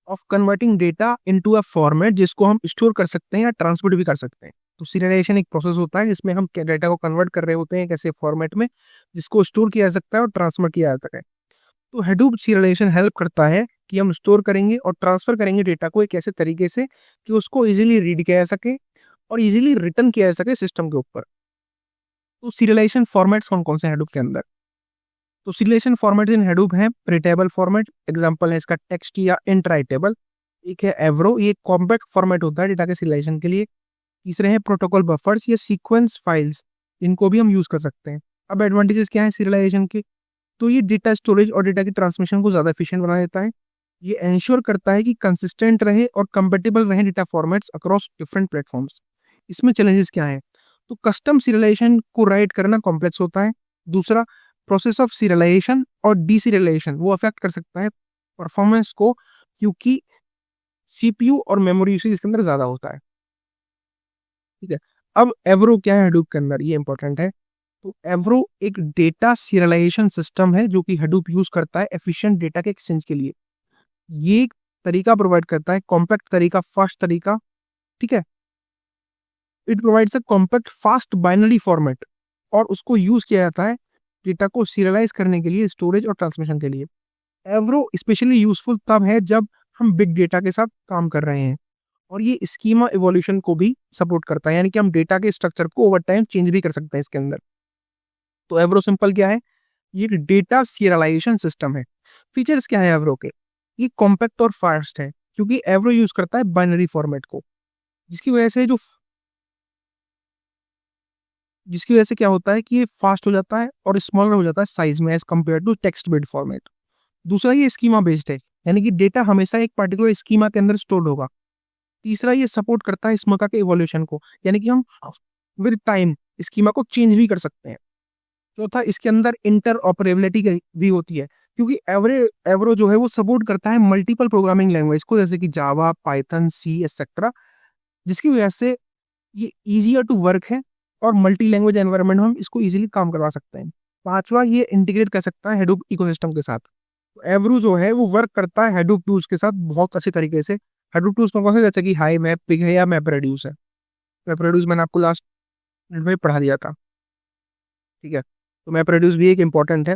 of converting data into a format जिसको हम स्टोर कर सकते हैं या ट्रांसमिट भी कर सकते हैं। तो सीरियलाइजेशन एक प्रोसेस होता है जिसमें हम डेटा को कन्वर्ट कर रहे होते हैं एक ऐसे फॉर्मेट में जिसको स्टोर किया जा सकता है और ट्रांसफर किया जा सकता है। तो हेडूप सीरियलाइजेशन हेल्प करता है कि हम स्टोर करेंगे और ट्रांसफर करेंगे डेटा को एक ऐसे तरीके से कि उसको इजीली रीड किया जा सके और इजीली रिटर्न किया जा सके सिस्टम के ऊपर। तो सीरियलाइजेशन फॉर्मेट्स कौन कौन से हेडूप के अंदर? तो सीरियलाइजेशन फॉर्मेट इन हेडूप है प्रीटेबल फॉर्मेट, एग्जांपल है इसका टेक्स्ट या इंट राइटेबल। एक है एवरो, ये कॉम्पैक्ट फॉर्मेट होता है डेटा के सीरियलाइजेशन के लिए। तीसरे हैं प्रोटोकॉल बफर्स, ये सीक्वेंस फाइल्स, इनको भी हम यूज कर सकते हैं। अब एडवांटेजेस क्या है सीरियलाइजेशन के? तो ये डेटा स्टोरेज और डेटा की ट्रांसमिशन को ज्यादा एफिशिएंट बना देता है। ये एंश्योर करता है कि कंसिस्टेंट रहे और कंपेटेबल रहे data formats across different platforms. इसमें चैलेंजेस क्या है? तो कस्टम सीरियलाइजेशन को राइट करना कॉम्प्लेक्स होता है। दूसरा, प्रोसेस ऑफ सीरियलाइजेशन और डीसीरियलाइजेशन वो अफेक्ट कर सकता है परफॉर्मेंस को, क्योंकि सीपीयू और मेमोरी यूसेज इसके अंदर ज्यादा होता है। ठीक है, अब एवरो क्या है हडूप के अंदर, ये इंपॉर्टेंट है। तो एवरो एक डेटा सीरियलाइजेशन सिस्टम है जो कि हडूप यूज करता है एफिशिएंट डेटा के एक्सचेंज के लिए। ये एक तरीका प्रोवाइड करता है, कॉम्पैक्ट तरीका, फास्ट तरीका। ठीक है, it provides a compact fast binary format और उसको यूज किया जाता है डेटा को सीरियलाइज करने के लिए, स्टोरेज और ट्रांसमिशन के लिए। एवरो स्पेशली यूजफुल तब है जब हम बिग डेटा के साथ काम कर रहे हैं और ये स्कीमा इवोल्यूशन को भी सपोर्ट करता है, यानी कि हम डेटा के स्ट्रक्चर को ओवर टाइम चेंज भी कर सकते हैं इसके अंदर। तो एवरो सिंपल क्या है? ये एक डेटा सीरियलाइजेशन सिस्टम है। फीचर्स क्या है एवरो के? ये कॉम्पैक्ट और फास्ट है, क्योंकि एवरो यूज करता है बाइनरी फॉर्मेट को, जिसकी वजह से जो जिसकी वजह से क्या होता है कि ये फास्ट हो जाता है और स्मॉलर हो जाता है साइज में as compare to text based format. दूसरा, ये स्कीमा बेस्ड है, यानी कि डेटा हमेशा एक पर्टिकुलर स्कीमा के अंदर स्टोर्ड होगा। तीसरा, ये सपोर्ट करता है स्कीमा के इवोल्यूशन को, यानी कि हम विद टाइम स्कीमा को चेंज भी कर सकते हैं। चौथा, इसके अंदर इंटर ऑपरेबिलिटी भी होती है, क्योंकि एवरो जो है वो सपोर्ट करता है मल्टीपल प्रोग्रामिंग लैंग्वेज को, जैसे कि जावा, पाइथन, सी एक्सेट्रा, जिसकी वजह से ये इजियर टू वर्क है और मल्टी लैंग्वेज एनवायरनमेंट में हम इसको इजीली काम करवा सकते हैं। पांचवा, ये इंटीग्रेट कर सकता है हेडूप इकोसिस्टम के साथ। तो एवरू जो है वो वर्क करता है हेडूप टूल्स के साथ बहुत अच्छे तरीके से। हेडूप टूल्स कौन से, जैसे कि हाई मैप, पिग है या मैप रेड्यूस है। मैप रेड्यूस मैंने आपको लास्ट मिनट में पढ़ा दिया था, ठीक है। तो मैप रेड्यूस भी एक इंपॉर्टेंट है,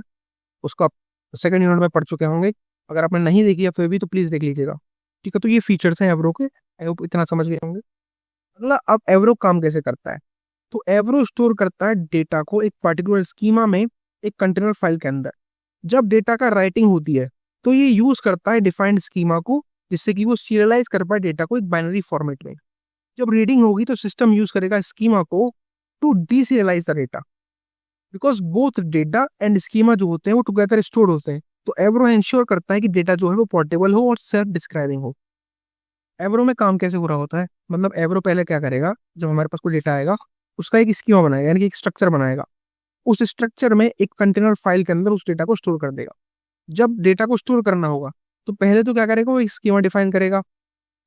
उसको आप सेकंड यूनिट में पढ़ चुके होंगे। अगर आपने नहीं देखी है फिर भी तो प्लीज देख लीजिएगा, ठीक है। तो ये फीचर्स हैं एवरो के, आई होप इतना समझ गए होंगे। अगला, अब एवरो काम कैसे करता है? तो एवरो स्टोर करता है डेटा को एक पर्टिकुलर स्कीमा में, एक कंटेनर फाइल के अंदर। जब डेटा का राइटिंग होती है तो ये यूज करता है डिफाइंड स्कीमा को, जिससे कि वो सीरियलाइज कर पाए डेटा को एक बाइनरी फॉर्मेट में। जब रीडिंग होगी तो सिस्टम यूज करेगा स्कीमा को to deserialise the data, because both data and schema जो होते हैं वो टुगेदर स्टोर होते हैं। तो एवरो इंश्योर करता है कि डेटा जो है वो पोर्टेबल हो और सेल्फ डिस्क्राइबिंग हो। एवरो में काम कैसे हो रहा होता है? मतलब एवरो पहले क्या करेगा, जब हमारे पास कोई डेटा आएगा उसका एक स्कीमा बनाएगा, यानी कि एक स्ट्रक्चर बनाएगा। उस स्ट्रक्चर में एक कंटेनर फाइल के अंदर उस डेटा को स्टोर कर देगा। जब डेटा को स्टोर करना होगा तो पहले तो क्या करेगा, वो एक स्कीमा डिफाइन करेगा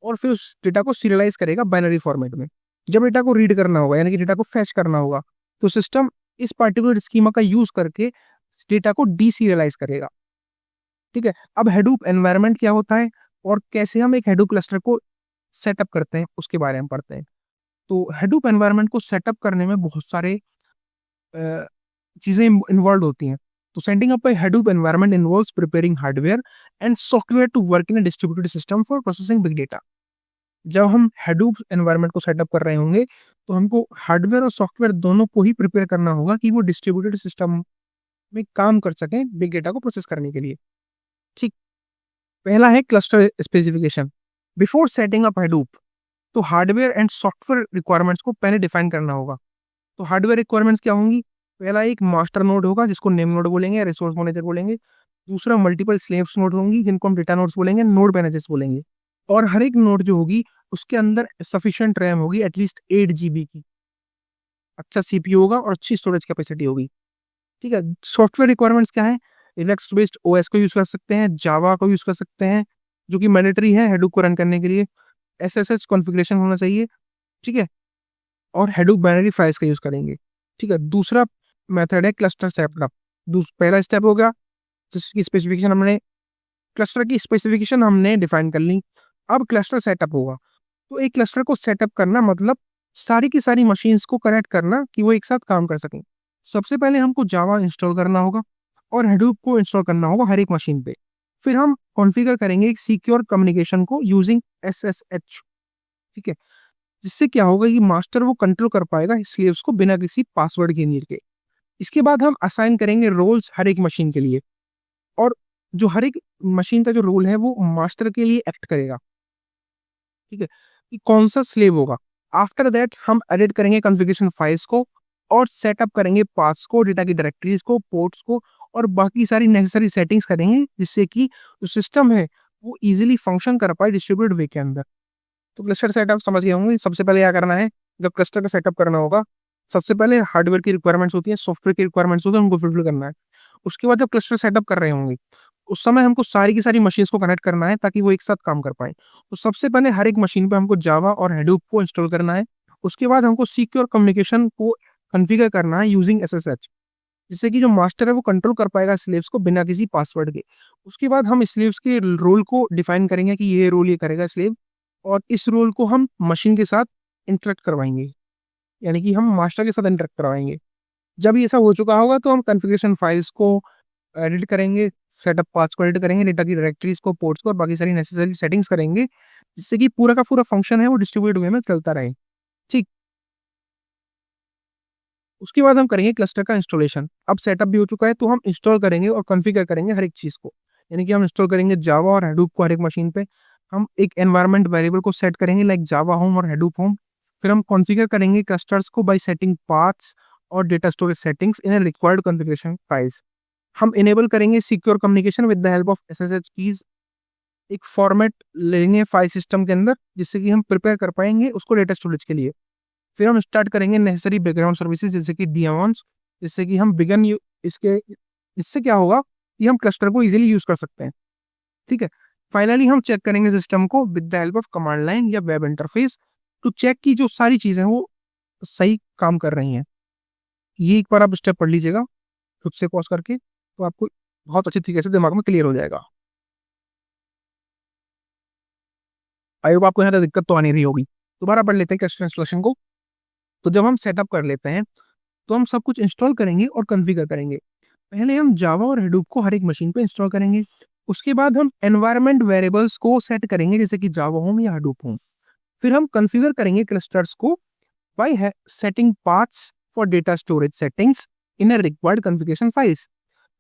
और फिर उस डेटा को सीरियलाइज करेगा बाइनरी फॉर्मेट में। जब डेटा को रीड करना होगा, यानी कि डेटा को फैच करना होगा, तो सिस्टम इस पर्टिकुलर स्कीमा का यूज करके डेटा को डीसीरियलाइज करेगा, ठीक है। अब हेडूप एनवायरनमेंट क्या होता है और कैसे हम एक हेडूप क्लस्टर को सेटअप करते हैं उसके बारे में पढ़ते हैं। तो हेडूप एनवायरनमेंट को सेटअप करने में बहुत सारे चीजें इन्वॉल्व होती हैं। तो setting up a Hadoop environment involves preparing hardware and software to work in a distributed system for processing big data. जब हम हेडूप एनवायरनमेंट को सेटअप कर रहे होंगे तो हमको हार्डवेयर और सॉफ्टवेयर दोनों को ही प्रिपेयर करना होगा कि वो डिस्ट्रीब्यूटेड सिस्टम में काम कर सकें बिग डेटा को प्रोसेस करने के लिए, ठीक। पहला है cluster specification. Before setting up हेडूप, तो हार्डवेयर एंड सॉफ्टवेयर रिक्वायरमेंट्स को पहले डिफाइन करना होगा। तो हार्डवेयर रिक्वायरमेंट्स क्या होंगी? पहला एक मास्टर नोड होगा जिसको नेम नोड बोलेंगे या रिसोर्स मैनेजर बोलेंगे। दूसरा, मल्टीपल स्लेव्स नोड होंगी जिनको हम डेटा नोड्स बोलेंगे, नोड मैनेजर्स बोलेंगे। और हर एक नोड जो होगी उसके अंदर सफिशिएंट रैम होगी, एटलीस्ट 8 GB की। अच्छा सीपीयू होगा और अच्छी स्टोरेज कैपेसिटी होगी, ठीक है। सॉफ्टवेयर रिक्वायरमेंट्स क्या है? लिनक्स बेस्ड ओएस को यूज कर सकते हैं, जावा को यूज कर सकते हैं, जो कि मैंडेटरी है हेडूप को रन करने के लिए। एसएसएच कॉन्फ़िगरेशन होना चाहिए, ठीक है। और हेडूप बाइनरी फाइल्स का यूज करेंगे, ठीक है। दूसरा मेथड है क्लस्टर सेटअप। पहला स्टेप होगा जिसकी स्पेसिफिकेशन हमने क्लस्टर की स्पेसिफिकेशन हमने डिफाइन कर ली। अब क्लस्टर सेटअप होगा। तो एक क्लस्टर को सेटअप करना मतलब सारी की सारी मशीन्स को कनेक्ट करना कि वो एक साथ काम कर सकें। सबसे पहले हमको जावा इंस्टॉल करना होगा और हेडूप को इंस्टॉल करना होगा हर एक मशीन पे। फिर हम कॉन्फ़िगर करेंगे एक सिक्योर कम्युनिकेशन को यूजिंग एसएसएच, ठीक है। जिससे क्या होगा कि मास्टर वो कंट्रोल कर पाएगा स्लेव्स को बिना किसी पासवर्ड के नीड के। इसके बाद हम असाइन करेंगे रोल्स हर एक मशीन के लिए, और जो हर एक मशीन का जो रोल है वो मास्टर के लिए एक्ट करेगा, ठीक है, कि कौन सा स्लेव होगा। आफ्टर दैट हम एडिट करेंगे कॉन्फ़िगरेशन फाइल्स को और सेटअप करेंगे पाथ्स को, डेटा की डायरेक्टरीज को, पोर्ट्स को, और बाकी सारी नेसेसरी सेटिंग्स करेंगे जिससे कि जो सिस्टम है वो इजीली फंक्शन कर पाए डिस्ट्रीब्यूटेड वे के अंदर। तो क्लस्टर सेटअप समझ गए होंगे। सबसे पहले क्या करना है, जब क्लस्टर का सेटअप करना होगा, सबसे पहले हार्डवेयर की रिक्वायरमेंट्स होती है, सॉफ्टवेयर की रिक्वायरमेंट्स होती है, उनको फुलफिल करना है। उसके बाद जब क्लस्टर सेटअप कर रहे होंगे उस समय हमको सारी की सारी मशीन्स को कनेक्ट करना है ताकि वो एक साथ काम कर पाए। तो सबसे पहले हर एक मशीन पे हमको जावा और हेडूप को इंस्टॉल करना है। उसके बाद हमको सिक्योर कम्युनिकेशन को कॉन्फ़िगर करना है यूजिंग एसएसएच, जिससे कि जो मास्टर है वो कंट्रोल कर पाएगा स्लेव्स को बिना किसी पासवर्ड के। उसके बाद हम स्लेव्स के रोल को डिफाइन करेंगे कि ये रोल ये करेगा स्लेव, और इस रोल को हम मशीन के साथ इंटरेक्ट करवाएंगे, यानी कि हम मास्टर के साथ इंटरेक्ट करवाएंगे। जब ये सब हो चुका होगा तो हम कॉन्फ़िगरेशन फाइल्स को एडिट करेंगे, सेटअप पाथ्स को एडिट करेंगे, डेटा की डायरेक्टरीज को, पोर्ट्स को और बाकी सारी नेसेसरी सेटिंग्स करेंगे, जिससे कि पूरा का पूरा फंक्शन है वो डिस्ट्रीब्यूटेड वे में चलता रहे। ठीक, उसके बाद हम करेंगे क्लस्टर का इंस्टॉलेशन। अब सेटअप भी हो चुका है तो हम इंस्टॉल करेंगे और कॉन्फ़िगर करेंगे हर एक चीज़ को। यानी कि हम इंस्टॉल करेंगे जावा और हैडूप को हर एक मशीन पे। हम एक एनवायरनमेंट वेरिएबल को सेट करेंगे लाइक जावा होम और हैडूप होम। फिर हम कॉन्फ़िगर करेंगे क्लस्टर्स को बाय सेटिंग पाथ्स और data storage settings in a required configuration files. हम इनेबल करेंगे secure communication with the help of SSH keys. एक फॉर्मेट लेंगे फाइल सिस्टम के अंदर जिससे कि हम प्रिपेयर कर पाएंगे उसको डेटा स्टोरेज के लिए। फिर हम स्टार्ट करेंगे नेसेसरी बैकग्राउंड सर्विसेज जैसे कि डेमॉन्स, जिससे कि हम बिगन इसके इससे क्या होगा कि हम क्लस्टर को इजीली यूज कर सकते हैं। ठीक है, फाइनली हम चेक करेंगे सिस्टम को with the help of command line या वेब इंटरफेस टू चेक की जो सारी चीजें वो सही काम कर रही हैं। ये एक बार आप स्टेप पढ़ लीजिएगा खुद से पॉज करके, तो आपको बहुत अच्छी तरीके से दिमाग में क्लियर हो जाएगा। आई होप आपको यहाँ तक दिक्कत तो आ नहीं रही होगी। दोबारा पढ़ लेते हैं क्लस्टर इंस्टॉलेशन को। तो जब हम सेटअप कर लेते हैं तो हम सब कुछ इंस्टॉल करेंगे और कॉन्फ़िगर करेंगे। पहले हम जावा और हैडूप को हर एक मशीन पे इंस्टॉल करेंगे। उसके बाद हम एनवायरनमेंट वेरिएबल्स को सेट करेंगे जैसे कि जावा होम या हैडूप होम। फिर हम कॉन्फ़िगर करेंगे क्लस्टर्स को bye setting paths for data storage settings in a required configuration files.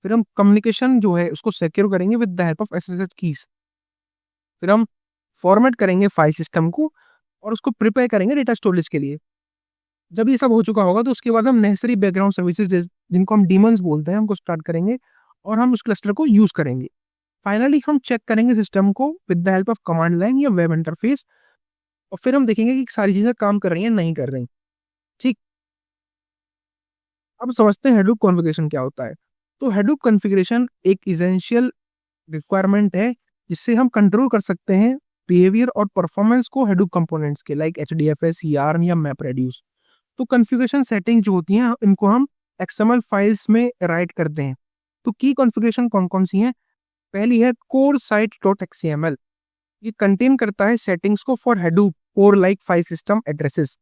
फिर हम कम्युनिकेशन जो है उसको सिक्योर करेंगे with the help of SSH keys. फिर हम फॉर्मेट करेंगे फाइल सिस्टम को और उसको प्रिपेयर करेंगे डेटा स्टोरेज के लिए। जब ये सब हो चुका होगा तो उसके बाद हम नेसेसरी बैकग्राउंड सर्विसेज जिनको हम डीमंस बोलते हैं हमको स्टार्ट करेंगे और हम उस क्लस्टर को यूज करेंगे। फाइनली हम चेक करेंगे सिस्टम को with the help of command line या वेब इंटरफेस और फिर हम देखेंगे कि सारी चीजें काम कर रही हैं नहीं कर रही। ठीक, अब समझते हैं हैडूप कॉन्फ़िगरेशन क्या होता है। तो हैडूप कॉन्फ़िगरेशन एक इसेंशियल रिक्वायरमेंट है जिससे हम कंट्रोल कर सकते हैं बिहेवियर और परफॉर्मेंस को हैडूप कंपोनेंट्स के लाइक एचडीएफएस, यार्न या मैपरेड्यूस। तो कॉन्फ़िगरेशन सेटिंग जो होती हैं इनको हम एक्सएमएल फाइल्स में राइट करते हैं। तो की कॉन्फ़िगरेशन कौन कौन सी हैं? पहली है कोर साइट डॉट एक्सएमएल। ये कंटेन करता है सेटिंग्स को for Hadoop core like file system addresses.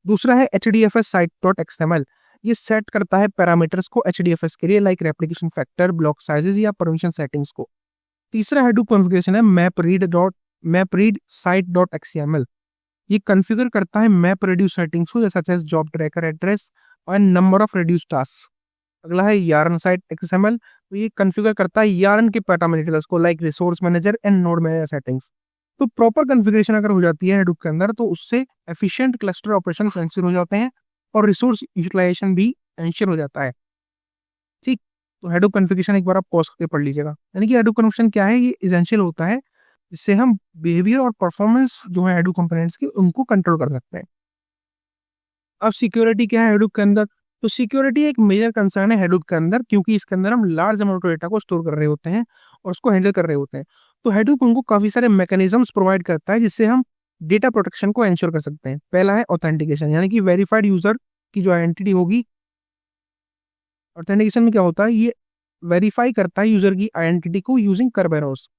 दूसरा है एचडीएफएस साइट डॉट एक्सएमएल। ये सेट करता है पैरामीटर्स को एचडीएफएस के लिए like replication factor, block sizes or permission settings को। तीसरा हैडूप कॉन्फ़िगरेशन है map read site dot XML. ये कॉन्फ़िगर करता है मैप रेड्यूस सेटिंग्स को जैसा एज जॉब ट्रैकर एड्रेस और नंबर ऑफ रेड्यूस टास्क। अगला है यार्न साइट एक्सएमएल। तो ये कॉन्फ़िगर करता है यार्न के पैरामीटर्स को like resource manager and node manager settings. तो प्रॉपर कॉन्फ़िगरेशन अगर हो जाती है हैडूप के अंदर तो उससे एफिशिएंट क्लस्टर ऑपरेशन एंश्योर हो जाते हैं और रिसोर्स यूटिलाइजेशन भी एंश्योर हो जाता है। ठीक, तो हैडूप कॉन्फ़िगरेशन एक बार आप पॉज करके पढ़ लीजिएगा। यानी कि हैडूप कॉन्फ़िगरेशन क्या है, ये एसेंशियल होता है जिससे हम बिहेवियर और परफॉर्मेंस जो है हैडूप कंपोनेंट्स की उनको कंट्रोल कर सकते हैं। अब सिक्योरिटी क्या है हैडूप के अंदर? तो सिक्योरिटी एक मेजर कंसर्न है हैडूप के अंदर क्योंकि इसके अंदर हम लार्ज अमाउंट ऑफ डेटा को स्टोर कर रहे होते हैं और उसको हैंडल कर रहे होते हैं। तो हैडूप हमको काफी सारे मैकेनिज्म्स प्रोवाइड करता है जिससे हम डेटा प्रोटेक्शन को एंश्योर कर सकते हैं। पहला है ऑथेंटिकेशन, यानी कि वेरीफाइड यूजर की जो आइडेंटिटी होगी। ऑथेंटिकेशन में क्या होता है, ये वेरीफाई करता है यूजर की आइडेंटिटी को यूजिंग करबेरोस।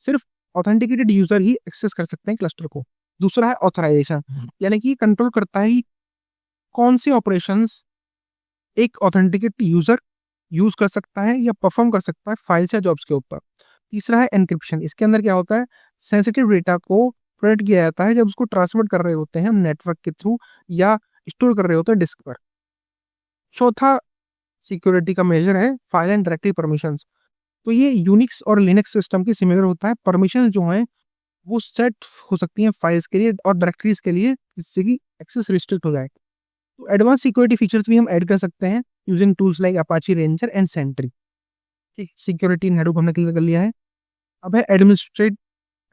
सिर्फ ऑथेंटिकेटेड यूजर ही एक्सेस कर सकते हैं क्लस्टर को। दूसरा है ऑथराइजेशन, यानी कि कंट्रोल करता है कौन से ऑपरेशंस एक ऑथेंटिकेट यूजर यूज कर सकता है या परफॉर्म कर सकता है फाइल्स या जॉब्स के ऊपर। तीसरा है एनक्रिप्शन। इसके अंदर क्या होता है, सेंसिटिव डेटा को प्रोटेक्ट किया जाता है जब उसको ट्रांसमिट कर रहे होते हैं हम नेटवर्क के थ्रू या स्टोर कर रहे होते हैं डिस्क पर। चौथा सिक्योरिटी का मेजर है फाइल एंड डायरेक्टरी परमिशंस। तो ये यूनिक्स और लिनक्स सिस्टम के सिमिलर होता है। परमिशन जो है वो सेट हो सकती हैं फाइल्स के लिए और डायरेक्टरीज के लिए जिससे कि एक्सेस रिस्ट्रिक्ट हो जाए। तो एडवांस सिक्योरिटी फीचर्स भी हम ऐड कर सकते हैं using tools like Apache Ranger and Sentry. ठीक, सिक्योरिटी इन हैडूप हमने क्लियर कर लिया है। अब है एडमिनिस्ट्रेट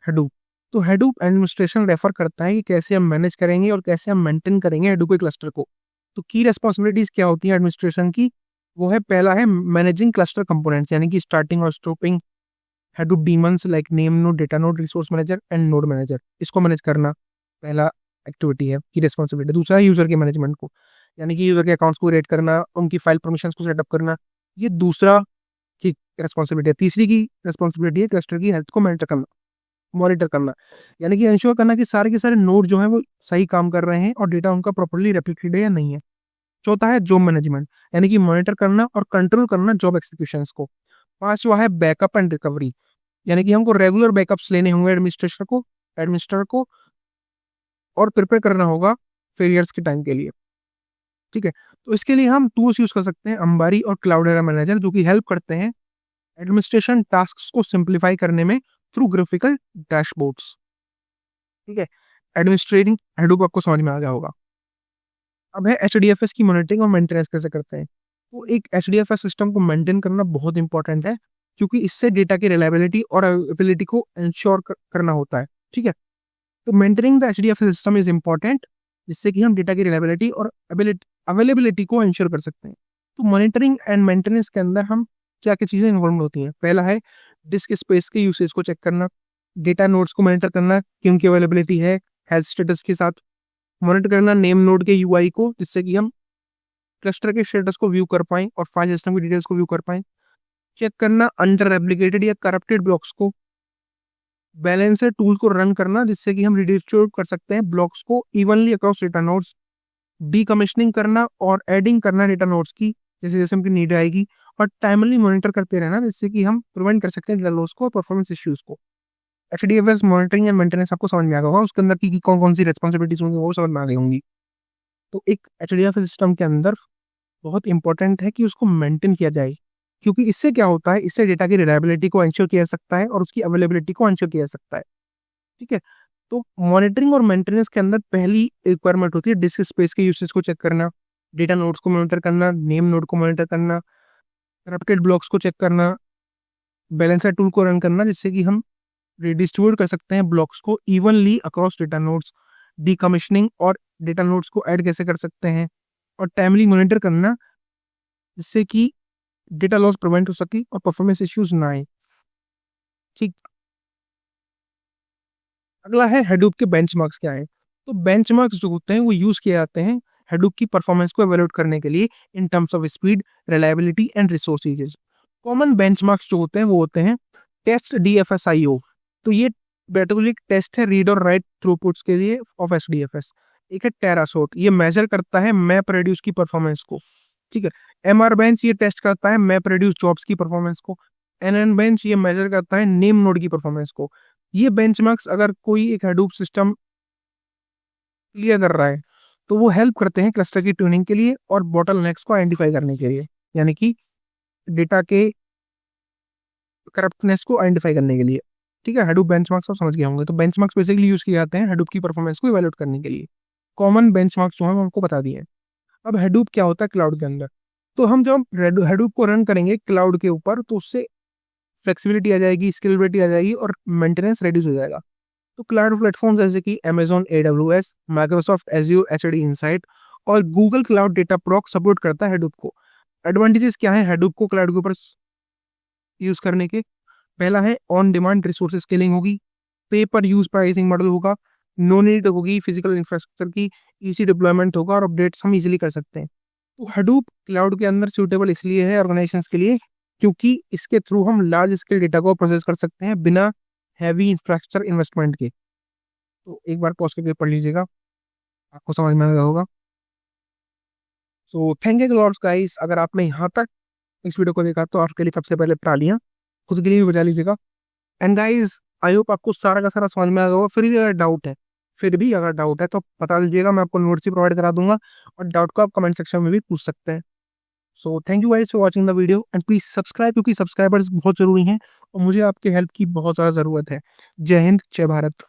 हैडूप। तो हैडूप एडमिनिस्ट्रेशन रेफर करता है कि कैसे हम मैनेज करेंगे और कैसे हम मेंटेन करेंगे हैडूप के क्लस्टर को। तो की रेस्पॉन्सिबिलिटीज क्या होती है एडमिनिस्ट्रेशन की? वो है पहला है मैनेजिंग क्लस्टर कंपोनेंट्स, यानी कि स्टार्टिंग और stopping Hadoop daemons like name node, data node, resource manager and node manager, इसको मैनेज करना पहला एक्टिविटी है की रेस्पॉन्सिबिलिटी। दूसरा है यूजर के मैनेजमेंट को, यानी कि यूजर के अकाउंट्स को रेट करना, उनकी फाइल परमिशंस को सेटअप करना, ये दूसरा की रेस्पॉन्सिबिलिटी है। तीसरी की रेस्पॉन्सिबिलिटी है क्लस्टर की हेल्थ को मॉनिटर करना, यानी कि इंश्योर करना कि सारे के सारे नोड जो है वो सही काम कर रहे हैं और डेटा उनका प्रॉपर्ली रेप्लिकेटेड है या नहीं है। चौथा है जॉब मैनेजमेंट, यानी कि मॉनिटर करना और कंट्रोल करना जॉब एक्सिक्यूशंस को। पांचवा है बैकअप एंड रिकवरी, यानी कि हमको रेगुलर बैकअप्स लेने होंगे एडमिनिस्ट्रेटर को और प्रिपेयर करना होगा फेलियर्स के टाइम के लिए। ठीक है, तो इसके लिए हम टूल्स यूज कर सकते हैं अंबारी और क्लाउडेरा मैनेजर, जो कि हेल्प करते हैं एडमिनिस्ट्रेशन टास्क को सिंप्लीफाई करने में थ्रू ग्राफिकल डैशबोर्ड्स। ठीक है, एडमिनिस्ट्रेटिंग हेडूप आपको समझ में आ गया होगा। अब है एचडीएफएस की मॉनिटरिंग और मेंटेनेंस कैसे करते हैं। तो एक एचडीएफएस सिस्टम को मेंटेन करना बहुत इंपॉर्टेंट है, क्योंकि इससे डेटा की रिलायबिलिटी और अवेलेबिलिटी को इंश्योर करना होता है। ठीक है, तो maintaining the HDFS system is important, जिससे कि हम डेटा की रिलायबिलिटी और अवेलेबिलिटी को इंश्योर कर सकते हैं। तो मॉनिटरिंग एंड मेंटेनेंस के अंदर हम क्या क्या चीजें इन्वॉल्व होती हैं। पहला है डिस्क स्पेस के यूसेज को चेक करना, डेटा नोड्स को मॉनिटर करना कि उनकी अवेलेबिलिटी है हेल्थ स्टेटस के साथ, मॉनिटर करना नेम नोड के यूआई को, जिससे कि हम क्लस्टर के स्टेटस को व्यू कर पाएं और फाइल सिस्टम की डिटेल्स को व्यू कर पाएं। चेक करना अंडर रेप्लिकेटेड या करप्टेड ब्लॉक्स को, बैलेंसर टूल को रन करना, जिससे कि हम रिडिस्ट्रीब्यूट कर सकते हैं ब्लॉक्स को evenly across data nodes. Decommissioning करना और एडिंग करना डेटा नोड्स की जैसे जैसे हमकी नीड आएगी, और टाइमली मॉनिटर करते रहना, जिससे कि हम प्रिवेंट कर सकते हैं डेटा लॉस को और परफॉर्मेंस इश्यूज को। एचडीएफएस मॉनिटरिंग एंड मेंटेनेंस आपको समझ में आ गया होगा, उसके अंदर की कौन कौन सी रेस्पॉन्सिबिलिटीज होंगी वो समझ में आ गई होंगी। तो एक एचडीएफएस सिस्टम के अंदर बहुत इंपॉर्टेंट है कि उसको मेंटेन किया जाए, क्योंकि इससे क्या होता है, इससे डेटा की रिलायबिलिटी को इंश्योर किया जा सकता है और उसकी अवेलेबिलिटी को इंश्योर किया जा सकता है। ठीक है, तो मॉनिटरिंग और मेंटेनेंस के अंदर पहली रिक्वायरमेंट होती है डिस्क स्पेस के यूसेज को चेक करना, डेटा नोड्स को मॉनिटर करना, नेम नोड को मॉनिटर करना, करप्टेड ब्लॉक्स को चेक करना, बैलेंसर टूल को रन करना, जिससे कि हम रिडिस्ट्रीब्यूट कर सकते हैं ब्लॉक्स को evenly across data nodes. Decommissioning और डेटा नोड्स को ऐड कैसे कर सकते हैं, और टाइमली मॉनिटर करना, जिससे कि डेटा लॉस प्रिवेंट हो सके और परफॉर्मेंस इश्यूज ना आए। ठीक, अगला है हेडूप के बेंचमार्क्स क्या है। तो बेंचमार्क्स जो होते हैं वो यूज किए जाते हैं हेडूप की परफॉर्मेंस को एवेल्यूएट करने के लिए in terms of speed, reliability and resource usage. Common benchmarks जो होते हैं वो होते हैं टेस्ट डीएफएसआईओ। तो ये बेसिकली टेस्ट है रीड और राइट थ्रूपुट्स के लिए ऑफ एचडीएफएस। एक है टेरासोट, ये मेजर करता है मैप रेड्यूस की परफॉर्मेंस को। ठीक है, एमआर बेंच ये टेस्ट करता है मैप रेड्यूस जॉब्स की परफॉर्मेंस को। एनएन बेंच ये मेजर करता है नेम नोड की परफॉर्मेंस को। ये बेंचमार्क्स अगर कोई एक हडूप सिस्टम क्लियर कर रहा है तो वो हेल्प करते हैं क्लस्टर की ट्यूनिंग के लिए और बॉटलनेक्स को आइडेंटिफाई करने के लिए, यानी कि डेटा के करप्टनेस को आइडेंटिफाई करने के लिए। ठीक है, हडूप बेंचमार्क्स आप समझ गए होंगे। तो बेंचमार्क्स बेसिकली यूज किए जाते हैं हडूप की परफॉर्मेंस को इवैल्यूएट करने के लिए। कॉमन बेंचमार्क्स जो है हमको बता दिए। अब हडूप क्या होता है क्लाउड के अंदर। तो हम जब हडूप को रन करेंगे क्लाउड के ऊपर तो उससे फ्लेक्सिबिलिटी आ जाएगी, स्केलेबिलिटी आ जाएगी और मेंटेनेंस रेड्यूस हो जाएगा। तो क्लाउड प्लेटफॉर्म जैसे कि Amazon AWS, Microsoft Azure HD Insight और गूगल क्लाउड डेटा प्रॉक सपोर्ट करता है हेडूप को। एडवांटेजेस क्या है हेडूप को क्लाउड के ऊपर यूज करने के। पहला है ऑन डिमांड रिसोर्स स्केलिंग होगी, पे पर यूज प्राइसिंग मॉडल होगा, नो नीड होगी फिजिकल इंफ्रास्ट्रक्चर की, इजी डिप्लॉयमेंट होगा और अपडेट्स हम इजीली कर सकते हैं। तो हडूप क्लाउड के अंदर सूटेबल इसलिए है ऑर्गेनाइजेशंस के लिए, क्योंकि इसके थ्रू हम लार्ज स्केल डेटा को प्रोसेस कर सकते हैं बिना हैवी इंफ्रास्ट्रक्चर इन्वेस्टमेंट के। तो एक बार पॉज करके पढ़ लीजिएगा, आपको समझ में आ गया होगा। So thank you lots guys, अगर आपने यहाँ तक इस वीडियो को देखा तो आपके लिए सबसे पहले तालियां, खुद के लिए भी बजा लीजिएगा। एंड गाइस आई होप आपको सारा का सारा समझ में आ गया होगा। फिर भी अगर डाउट है तो बता दीजिएगा, मैं आपको नोट्स ही प्रोवाइड करा दूंगा और डाउट को आप कमेंट सेक्शन में भी पूछ सकते हैं। So thank you guys for watching the video and please subscribe, क्योंकि सब्सक्राइबर्स बहुत जरूरी हैं और मुझे आपके हेल्प की बहुत ज़्यादा ज़रूरत है। जय हिंद, जय भारत।